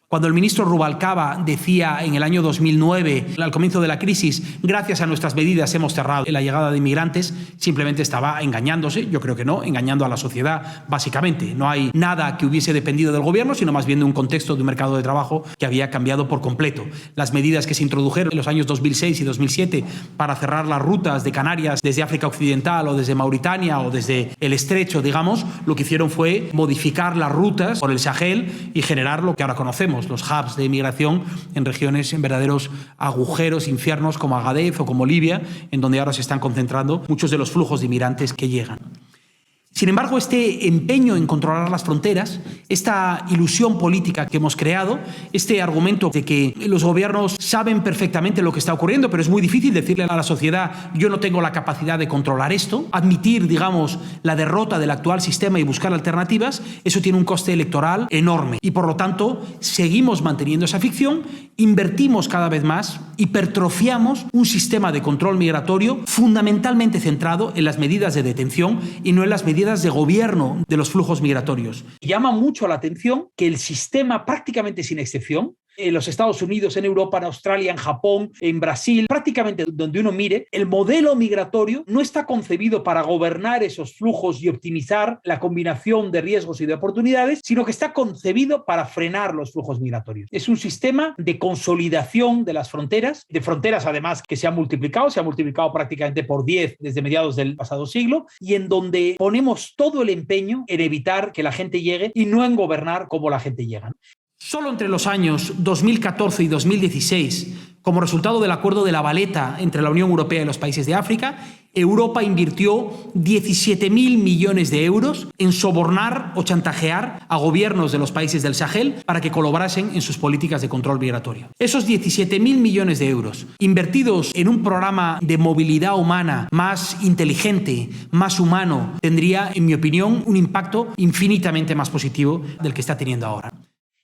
Cuando el ministro Rubalcaba decía en el año 2009, al comienzo de la crisis, gracias a nuestras medidas hemos cerrado la llegada de inmigrantes, simplemente estaba engañándose, yo creo que no, engañando a la sociedad básicamente. No hay nada que hubiese dependido del gobierno, sino más bien de un contexto de un mercado de trabajo que había cambiado por completo. Las medidas que se introdujeron en los años 2006 y 2007 para cerrar las rutas de Canarias desde África Occidental o desde Mauritania o desde el Estrecho, digamos, lo que hicieron fue modificar las rutas por el Sahel y generar lo que ahora conocemos, los hubs de inmigración en regiones, en verdaderos agujeros, infiernos como Agadez o como Libia, en donde ahora se están concentrando muchos de los flujos de inmigrantes que llegan. Sin embargo, este empeño en controlar las fronteras, esta ilusión política que hemos creado, este argumento de que los gobiernos saben perfectamente lo que está ocurriendo, pero es muy difícil decirle a la sociedad yo no tengo la capacidad de controlar esto, admitir, digamos, la derrota del actual sistema y buscar alternativas, eso tiene un coste electoral enorme. Y por lo tanto, seguimos manteniendo esa ficción, invertimos cada vez más, hipertrofiamos un sistema de control migratorio fundamentalmente centrado en las medidas de detención y no en las medidas de gobierno de los flujos migratorios. Llama mucho la atención que el sistema, prácticamente sin excepción, en los Estados Unidos, en Europa, en Australia, en Japón, en Brasil, prácticamente donde uno mire, el modelo migratorio no está concebido para gobernar esos flujos y optimizar la combinación de riesgos y de oportunidades, sino que está concebido para frenar los flujos migratorios. Es un sistema de consolidación de las fronteras, de fronteras además que se ha multiplicado prácticamente por 10 desde mediados del pasado siglo, y en donde ponemos todo el empeño en evitar que la gente llegue y no en gobernar cómo la gente llega. Solo entre los años 2014 y 2016, como resultado del acuerdo de La Valeta entre la Unión Europea y los países de África, Europa invirtió 17.000 millones de euros en sobornar o chantajear a gobiernos de los países del Sahel para que colaborasen en sus políticas de control migratorio. Esos 17.000 millones de euros invertidos en un programa de movilidad humana más inteligente, más humano, tendría, en mi opinión, un impacto infinitamente más positivo del que está teniendo ahora.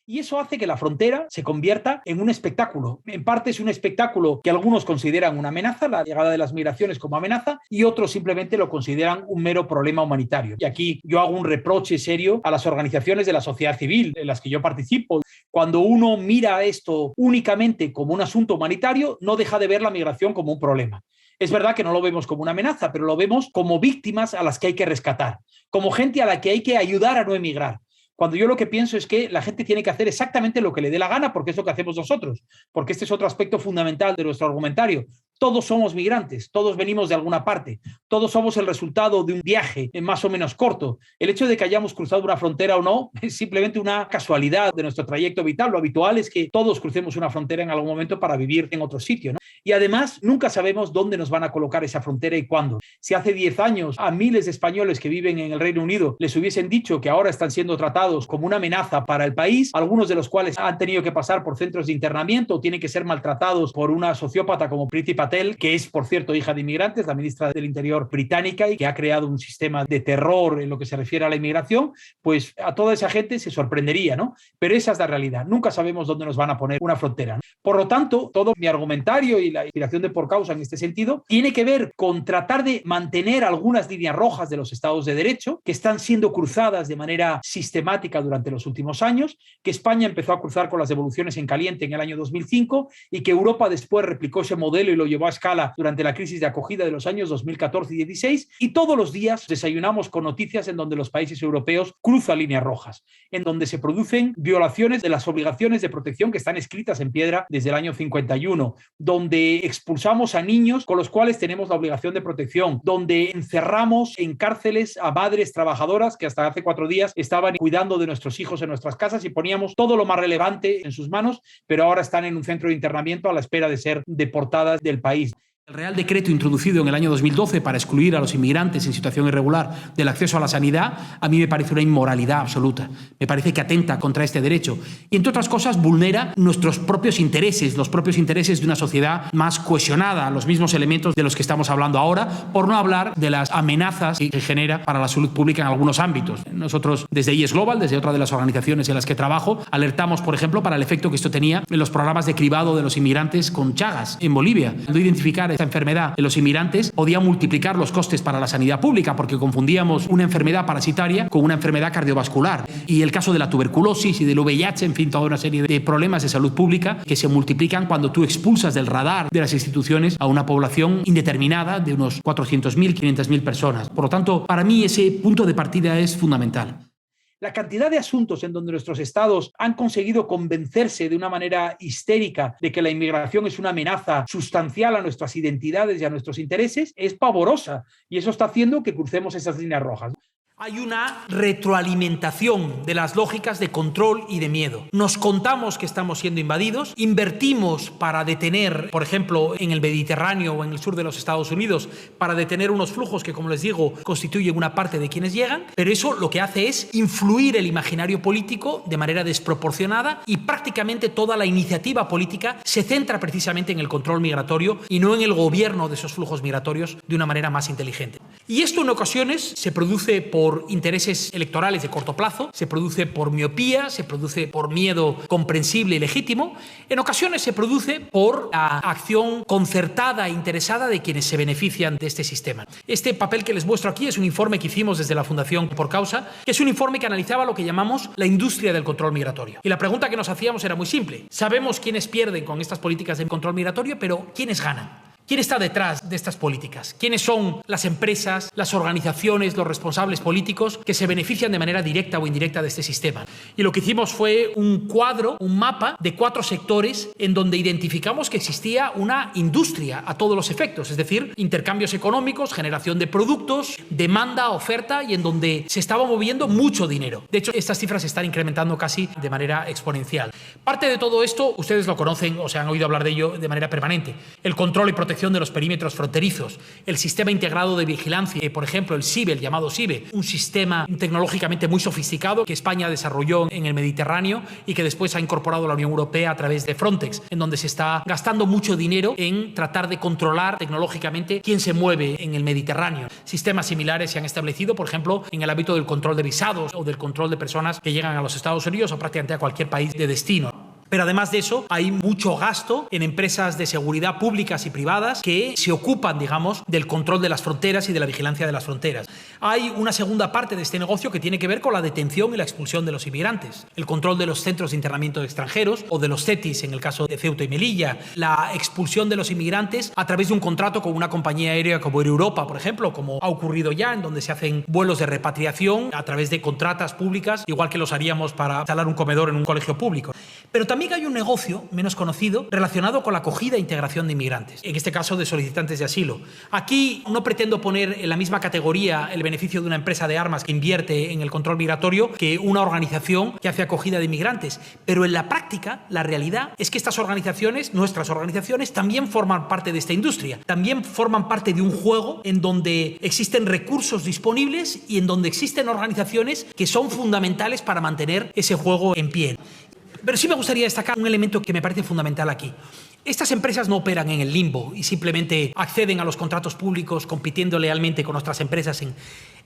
Y eso hace que la frontera se convierta en un espectáculo. En parte es un espectáculo que algunos consideran una amenaza, la llegada de las migraciones como amenaza, y otros simplemente lo consideran un mero problema humanitario. Y aquí yo hago un reproche serio a las organizaciones de la sociedad civil en las que yo participo. Cuando uno mira esto únicamente como un asunto humanitario, no deja de ver la migración como un problema. Es verdad que no lo vemos como una amenaza, pero lo vemos como víctimas a las que hay que rescatar, como gente a la que hay que ayudar a no emigrar. Cuando yo lo que pienso es que la gente tiene que hacer exactamente lo que le dé la gana, porque es lo que hacemos nosotros, porque este es otro aspecto fundamental de nuestro argumentario. Todos somos migrantes, todos venimos de alguna parte, todos somos el resultado de un viaje más o menos corto. El hecho de que hayamos cruzado una frontera o no es simplemente una casualidad de nuestro trayecto vital. Lo habitual es que todos crucemos una frontera en algún momento para vivir en otro sitio, ¿no? Y además nunca sabemos dónde nos van a colocar esa frontera y cuándo. Si hace 10 años a miles de españoles que viven en el Reino Unido les hubiesen dicho que ahora están siendo tratados como una amenaza para el país, algunos de los cuales han tenido que pasar por centros de internamiento o tienen que ser maltratados por una sociópata como Priti Patel, que es, por cierto, hija de inmigrantes, la ministra del Interior británica, y que ha creado un sistema de terror en lo que se refiere a la inmigración, pues a toda esa gente se sorprendería, ¿no? Pero esa es la realidad. Nunca sabemos dónde nos van a poner una frontera, ¿no? Por lo tanto, todo mi argumentario y la inspiración de Por Causa en este sentido tiene que ver con tratar de mantener algunas líneas rojas de los estados de derecho que están siendo cruzadas de manera sistemática durante los últimos años, que España empezó a cruzar con las devoluciones en caliente en el año 2005 y que Europa después replicó ese modelo y lo llevó a escala durante la crisis de acogida de los años 2014 y 2016, y todos los días desayunamos con noticias en donde los países europeos cruzan líneas rojas, en donde se producen violaciones de las obligaciones de protección que están escritas en piedra desde el año 51, donde expulsamos a niños con los cuales tenemos la obligación de protección, donde encerramos en cárceles a madres trabajadoras que hasta hace 4 días estaban cuidando de nuestros hijos en nuestras casas y poníamos todo lo más relevante en sus manos, pero ahora están en un centro de internamiento a la espera de ser deportadas del país. El Real Decreto introducido en el año 2012 para excluir a los inmigrantes en situación irregular del acceso a la sanidad, a mí me parece una inmoralidad absoluta. Me parece que atenta contra este derecho y, entre otras cosas, vulnera nuestros propios intereses, los propios intereses de una sociedad más cohesionada, los mismos elementos de los que estamos hablando ahora, por no hablar de las amenazas que genera para la salud pública en algunos ámbitos. Nosotros, desde IES Global, desde otra de las organizaciones en las que trabajo, alertamos, por ejemplo, para el efecto que esto tenía en los programas de cribado de los inmigrantes con Chagas en Bolivia. No identificar esta enfermedad en los inmigrantes podía multiplicar los costes para la sanidad pública porque confundíamos una enfermedad parasitaria con una enfermedad cardiovascular. Y el caso de la tuberculosis y del VIH, en fin, toda una serie de problemas de salud pública que se multiplican cuando tú expulsas del radar de las instituciones a una población indeterminada de unos 400.000, 500.000 personas. Por lo tanto, para mí ese punto de partida es fundamental. La cantidad de asuntos en donde nuestros estados han conseguido convencerse de una manera histérica de que la inmigración es una amenaza sustancial a nuestras identidades y a nuestros intereses es pavorosa, y eso está haciendo que crucemos esas líneas rojas. Hay una retroalimentación de las lógicas de control y de miedo. Nos contamos que estamos siendo invadidos, invertimos para detener, por ejemplo, en el Mediterráneo o en el sur de los Estados Unidos, para detener unos flujos que, como les digo, constituyen una parte de quienes llegan, pero eso lo que hace es influir el imaginario político de manera desproporcionada y prácticamente toda la iniciativa política se centra precisamente en el control migratorio y no en el gobierno de esos flujos migratorios de una manera más inteligente. Y esto en ocasiones se produce por intereses electorales de corto plazo, se produce por miopía, se produce por miedo comprensible y legítimo, en ocasiones se produce por la acción concertada e interesada de quienes se benefician de este sistema. Este papel que les muestro aquí es un informe que hicimos desde la Fundación Por Causa, que es un informe que analizaba lo que llamamos la industria del control migratorio. Y la pregunta que nos hacíamos era muy simple. Sabemos quiénes pierden con estas políticas de control migratorio, pero ¿quiénes ganan? ¿Quién está detrás de estas políticas? ¿Quiénes son las empresas, las organizaciones, los responsables políticos que se benefician de manera directa o indirecta de este sistema? Y lo que hicimos fue un cuadro, un mapa de 4 sectores en donde identificamos que existía una industria a todos los efectos, es decir, intercambios económicos, generación de productos, demanda, oferta, y en donde se estaba moviendo mucho dinero. De hecho, estas cifras se están incrementando casi de manera exponencial. Parte de todo esto, ustedes lo conocen o se han oído hablar de ello de manera permanente. El control y protección de los perímetros fronterizos, el sistema integrado de vigilancia, por ejemplo el SIBE, el llamado SIBE, un sistema tecnológicamente muy sofisticado que España desarrolló en el Mediterráneo y que después ha incorporado la Unión Europea a través de Frontex, en donde se está gastando mucho dinero en tratar de controlar tecnológicamente quién se mueve en el Mediterráneo. Sistemas similares se han establecido, por ejemplo, en el ámbito del control de visados o del control de personas que llegan a los Estados Unidos o prácticamente a cualquier país de destino. Pero además de eso, hay mucho gasto en empresas de seguridad públicas y privadas que se ocupan, digamos, del control de las fronteras y de la vigilancia de las fronteras. Hay una segunda parte de este negocio que tiene que ver con la detención y la expulsión de los inmigrantes, el control de los centros de internamiento de extranjeros o de los CETIs en el caso de Ceuta y Melilla, la expulsión de los inmigrantes a través de un contrato con una compañía aérea como Air Europa, por ejemplo, como ha ocurrido ya, en donde se hacen vuelos de repatriación a través de contratas públicas, igual que los haríamos para instalar un comedor en un colegio público. Pero también hay un negocio menos conocido relacionado con la acogida e integración de inmigrantes, en este caso de solicitantes de asilo. Aquí no pretendo poner en la misma categoría el beneficio de una empresa de armas que invierte en el control migratorio que una organización que hace acogida de inmigrantes, pero en la práctica la realidad es que estas organizaciones, nuestras organizaciones, también forman parte de esta industria, también forman parte de un juego en donde existen recursos disponibles y en donde existen organizaciones que son fundamentales para mantener ese juego en pie. Pero sí me gustaría destacar un elemento que me parece fundamental aquí. Estas empresas no operan en el limbo y simplemente acceden a los contratos públicos compitiendo lealmente con otras empresas.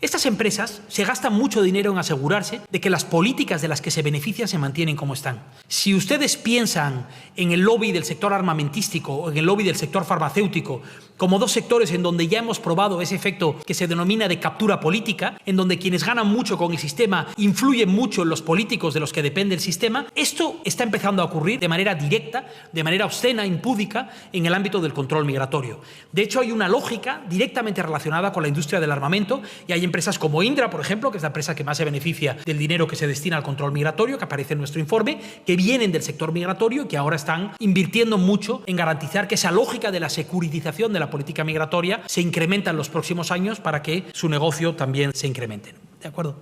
Estas empresas se gastan mucho dinero en asegurarse de que las políticas de las que se benefician se mantienen como están. Si ustedes piensan en el lobby del sector armamentístico o en el lobby del sector farmacéutico como 2 sectores en donde ya hemos probado ese efecto que se denomina de captura política, en donde quienes ganan mucho con el sistema influyen mucho en los políticos de los que depende el sistema, esto está empezando a ocurrir de manera directa, de manera obscena, impúdica, en el ámbito del control migratorio. De hecho, hay una lógica directamente relacionada con la industria del armamento y hay empresas como Indra, por ejemplo, que es la empresa que más se beneficia del dinero que se destina al control migratorio, que aparece en nuestro informe, que vienen del sector migratorio y que ahora están invirtiendo mucho en garantizar que esa lógica de la securitización de la política migratoria se incrementa en los próximos años para que su negocio también se incremente. ¿De acuerdo?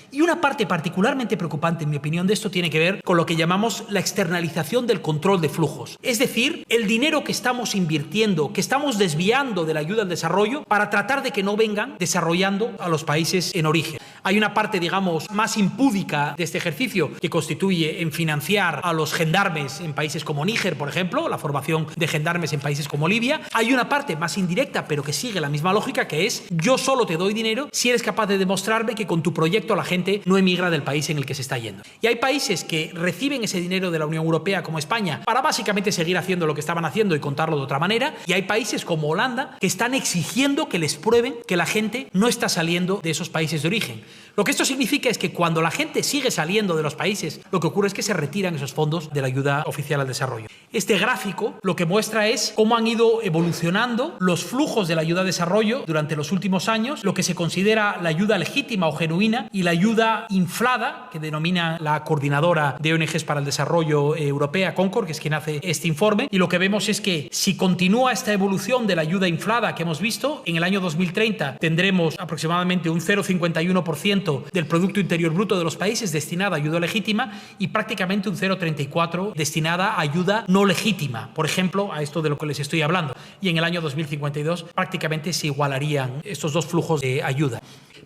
Y una parte particularmente preocupante, en mi opinión, de esto tiene que ver con lo que llamamos la externalización del control de flujos. Es decir, el dinero que estamos invirtiendo, que estamos desviando de la ayuda al desarrollo para tratar de que no vengan desarrollando a los países en origen. Hay una parte, digamos, más impúdica de este ejercicio que constituye en financiar a los gendarmes en países como Níger, por ejemplo, la formación de gendarmes en países como Libia. Hay una parte más indirecta, pero que sigue la misma lógica, que es: yo solo te doy dinero si eres capaz de demostrarme que con tu proyecto la gente no emigra del país en el que se está yendo. Y hay países que reciben ese dinero de la Unión Europea, como España, para básicamente seguir haciendo lo que estaban haciendo y contarlo de otra manera. Y hay países como Holanda que están exigiendo que les prueben que la gente no está saliendo de esos países de origen. Lo que esto significa es que cuando la gente sigue saliendo de los países, lo que ocurre es que se retiran esos fondos de la ayuda oficial al desarrollo. Este gráfico lo que muestra es cómo han ido evolucionando los flujos de la ayuda al desarrollo durante los últimos años, lo que se considera la ayuda legítima o genuina y la ayuda inflada, que denomina la coordinadora de ONGs para el desarrollo europea, Concord, que es quien hace este informe. Y lo que vemos es que si continúa esta evolución de la ayuda inflada que hemos visto, en el año 2030 tendremos aproximadamente un 0,51% del Producto Interior Bruto de los países destinada a ayuda legítima y prácticamente un 0,34% destinada a ayuda no legítima, por ejemplo, a esto de lo que les estoy hablando. Y en el año 2052 prácticamente se igualarían estos 2 flujos de ayuda.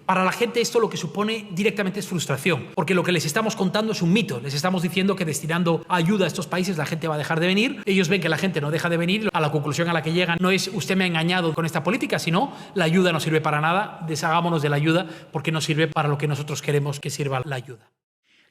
Para la gente esto lo que supone directamente es frustración, porque lo que les estamos contando es un mito. Les estamos diciendo que destinando ayuda a estos países la gente va a dejar de venir. Ellos ven que la gente no deja de venir. A la conclusión a la que llegan no es usted me ha engañado con esta política, sino la ayuda no sirve para nada, deshagámonos de la ayuda porque no sirve para lo que nosotros queremos que sirva la ayuda.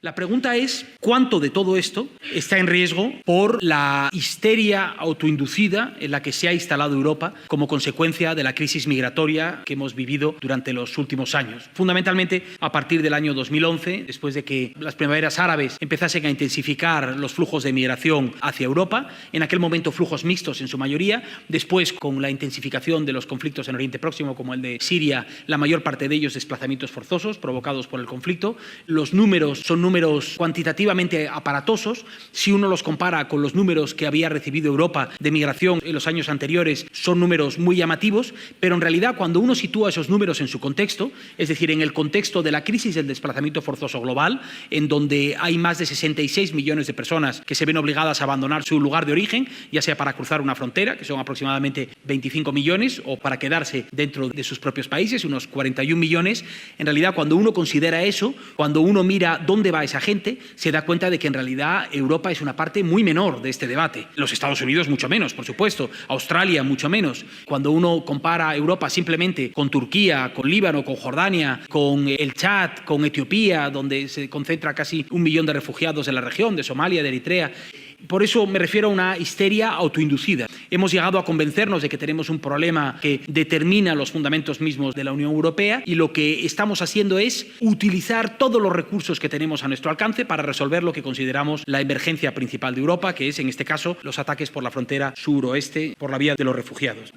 La pregunta es cuánto de todo esto está en riesgo por la histeria autoinducida en la que se ha instalado Europa como consecuencia de la crisis migratoria que hemos vivido durante los últimos años. Fundamentalmente a partir del año 2011, después de que las primaveras árabes empezasen a intensificar los flujos de migración hacia Europa, en aquel momento flujos mixtos en su mayoría, después con la intensificación de los conflictos en Oriente Próximo como el de Siria, la mayor parte de ellos desplazamientos forzosos provocados por el conflicto. Los números son números cuantitativamente aparatosos. Si uno los compara con los números que había recibido Europa de migración en los años anteriores, son números muy llamativos, pero en realidad cuando uno sitúa esos números en su contexto, es decir, en el contexto de la crisis del desplazamiento forzoso global, en donde hay más de 66 millones de personas que se ven obligadas a abandonar su lugar de origen, ya sea para cruzar una frontera, que son aproximadamente 25 millones, o para quedarse dentro de sus propios países, unos 41 millones, en realidad cuando uno considera eso, cuando uno mira dónde va esa gente, se da cuenta de que en realidad Europa es una parte muy menor de este debate. Los Estados Unidos mucho menos, por supuesto. Australia mucho menos. Cuando uno compara Europa simplemente con Turquía, con Líbano, con Jordania, con el Chad, con Etiopía, donde se concentra casi 1 millón de refugiados en la región, de Somalia, de Eritrea. Por eso me refiero a una histeria autoinducida. Hemos llegado a convencernos de que tenemos un problema que determina los fundamentos mismos de la Unión Europea y lo que estamos haciendo es utilizar todos los recursos que tenemos a nuestro alcance para resolver lo que consideramos la emergencia principal de Europa, que es en este caso los ataques por la frontera suroeste por la vía de los refugiados.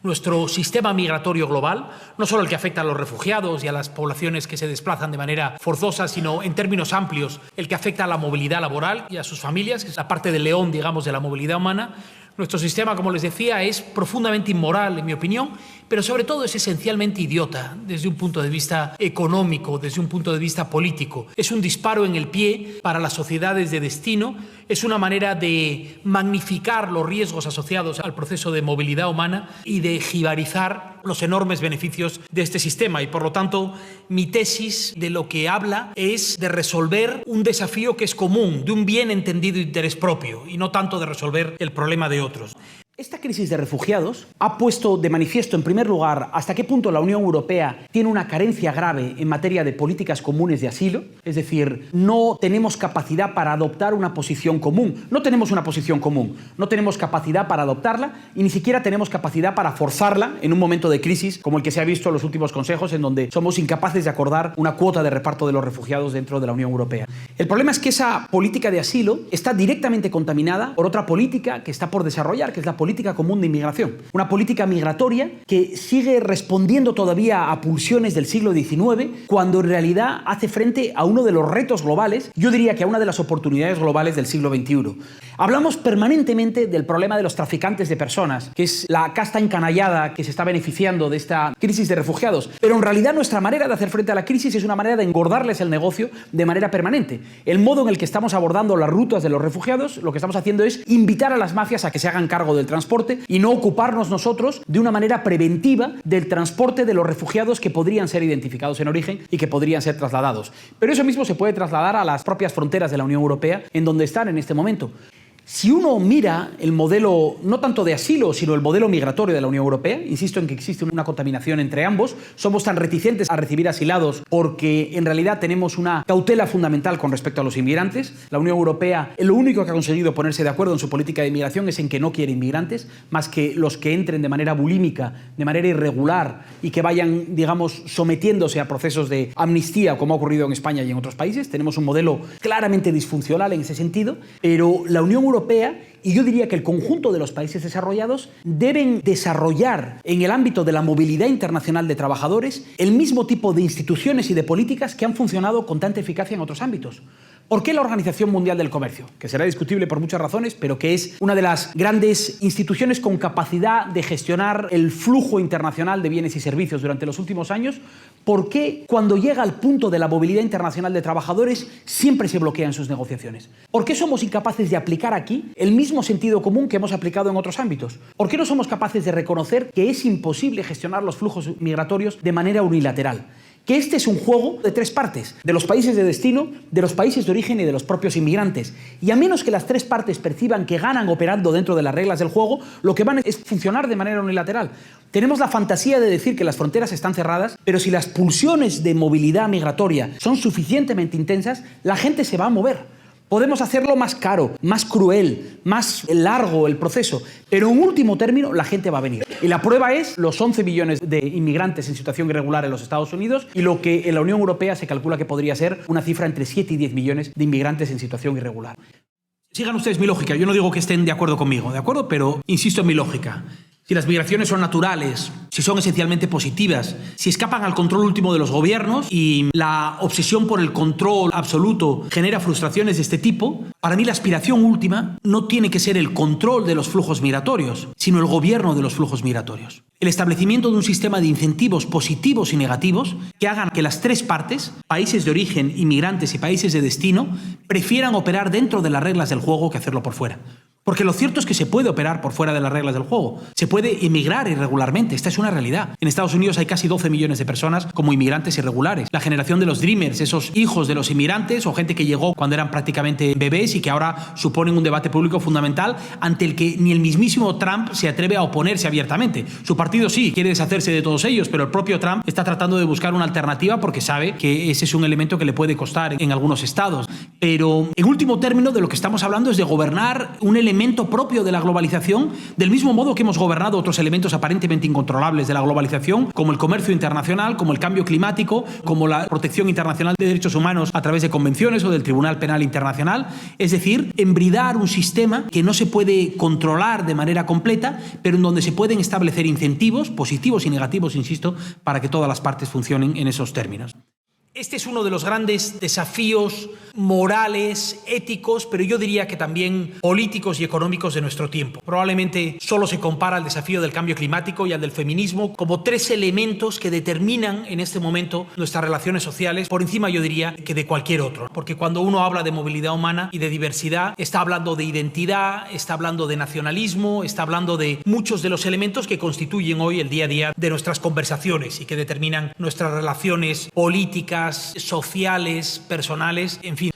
Nuestro sistema migratorio global, no solo el que afecta a los refugiados y a las poblaciones que se desplazan de manera forzosa, sino en términos amplios el que afecta a la movilidad laboral y a sus familias, que es la parte del león, digamos, de la movilidad humana. Nuestro sistema, como les decía, es profundamente inmoral, en mi opinión, pero sobre todo es esencialmente idiota desde un punto de vista económico, desde un punto de vista político. Es un disparo en el pie para las sociedades de destino, es una manera de magnificar los riesgos asociados al proceso de movilidad humana y de jibarizar los enormes beneficios de este sistema. Y por lo tanto, mi tesis de lo que habla es de resolver un desafío que es común, de un bien entendido interés propio, y no tanto de resolver el problema de otros. Esta crisis de refugiados ha puesto de manifiesto, en primer lugar, hasta qué punto la Unión Europea tiene una carencia grave en materia de políticas comunes de asilo. Es decir, no tenemos capacidad para adoptar una posición común. No tenemos una posición común, no tenemos capacidad para adoptarla y ni siquiera tenemos capacidad para forzarla en un momento de crisis como el que se ha visto en los últimos consejos, en donde somos incapaces de acordar una cuota de reparto de los refugiados dentro de la Unión Europea. El problema es que esa política de asilo está directamente contaminada por otra política que está por desarrollar, que es la política común de inmigración. Una política migratoria que sigue respondiendo todavía a pulsiones del siglo XIX, cuando en realidad hace frente a uno de los retos globales, yo diría que a una de las oportunidades globales del siglo XXI. Hablamos permanentemente del problema de los traficantes de personas, que es la casta encanallada que se está beneficiando de esta crisis de refugiados, pero en realidad nuestra manera de hacer frente a la crisis es una manera de engordarles el negocio de manera permanente. El modo en el que estamos abordando las rutas de los refugiados, lo que estamos haciendo es invitar a las mafias a que se hagan cargo del transporte y no ocuparnos nosotros de una manera preventiva del transporte de los refugiados que podrían ser identificados en origen y que podrían ser trasladados. Pero eso mismo se puede trasladar a las propias fronteras de la Unión Europea, en donde están en este momento. Si uno mira el modelo, no tanto de asilo, sino el modelo migratorio de la Unión Europea, insisto en que existe una contaminación entre ambos, somos tan reticentes a recibir asilados porque en realidad tenemos una cautela fundamental con respecto a los inmigrantes. La Unión Europea lo único que ha conseguido ponerse de acuerdo en su política de inmigración es en que no quiere inmigrantes, más que los que entren de manera bulímica, de manera irregular y que vayan, digamos, sometiéndose a procesos de amnistía, como ha ocurrido en España y en otros países. Tenemos un modelo claramente disfuncional en ese sentido, pero la Unión Europea y yo diría que el conjunto de los países desarrollados deben desarrollar en el ámbito de la movilidad internacional de trabajadores el mismo tipo de instituciones y de políticas que han funcionado con tanta eficacia en otros ámbitos. ¿Por qué la Organización Mundial del Comercio? Que será discutible por muchas razones, pero que es una de las grandes instituciones con capacidad de gestionar el flujo internacional de bienes y servicios durante los últimos años. ¿Por qué cuando llega al punto de la movilidad internacional de trabajadores siempre se bloquean sus negociaciones? ¿Por qué somos incapaces de aplicar aquí el mismo sentido común que hemos aplicado en otros ámbitos? ¿Por qué no somos capaces de reconocer que es imposible gestionar los flujos migratorios de manera unilateral? que este es un juego de tres partes, de los países de destino, de los países de origen y de los propios inmigrantes. Y a menos que las tres partes perciban que ganan operando dentro de las reglas del juego, lo que van es funcionar de manera unilateral. Tenemos la fantasía de decir que las fronteras están cerradas, pero si las pulsiones de movilidad migratoria son suficientemente intensas, la gente se va a mover. Podemos hacerlo más caro, más cruel, más largo el proceso, pero en último término la gente va a venir. Y la prueba es los 11 millones de inmigrantes en situación irregular en los Estados Unidos y lo que en la Unión Europea se calcula que podría ser una cifra entre 7 y 10 millones de inmigrantes en situación irregular. Sigan ustedes mi lógica, yo no digo que estén de acuerdo conmigo, ¿de acuerdo? Pero insisto en mi lógica. Si las migraciones son naturales, si son esencialmente positivas, si escapan al control último de los gobiernos y la obsesión por el control absoluto genera frustraciones de este tipo, para mí la aspiración última no tiene que ser el control de los flujos migratorios, sino el gobierno de los flujos migratorios. El establecimiento de un sistema de incentivos positivos y negativos que hagan que las tres partes, países de origen, inmigrantes y países de destino, prefieran operar dentro de las reglas del juego que hacerlo por fuera. Porque lo cierto es que se puede operar por fuera de las reglas del juego. Se puede emigrar irregularmente. Esta es una realidad. En Estados Unidos hay casi 12 millones de personas como inmigrantes irregulares. La generación de los Dreamers, esos hijos de los inmigrantes o gente que llegó cuando eran prácticamente bebés y que ahora suponen un debate público fundamental ante el que ni el mismísimo Trump se atreve a oponerse abiertamente. Su partido sí quiere deshacerse de todos ellos, pero el propio Trump está tratando de buscar una alternativa porque sabe que ese es un elemento que le puede costar en algunos estados. Pero en último término de lo que estamos hablando es de gobernar un elemento propio de la globalización, del mismo modo que hemos gobernado otros elementos aparentemente incontrolables de la globalización, como el comercio internacional, como el cambio climático, como la protección internacional de derechos humanos a través de convenciones o del Tribunal Penal Internacional. Es decir, embridar un sistema que no se puede controlar de manera completa, pero en donde se pueden establecer incentivos, positivos y negativos, insisto, para que todas las partes funcionen en esos términos. Este es uno de los grandes desafíos morales, éticos, pero yo diría que también políticos y económicos de nuestro tiempo. Probablemente solo se compara al desafío del cambio climático y al del feminismo como tres elementos que determinan en este momento nuestras relaciones sociales por encima, yo diría, que de cualquier otro. Porque cuando uno habla de movilidad humana y de diversidad, está hablando de identidad, está hablando de nacionalismo, está hablando de muchos de los elementos que constituyen hoy el día a día de nuestras conversaciones y que determinan nuestras relaciones políticas, sociales, personales, en fin.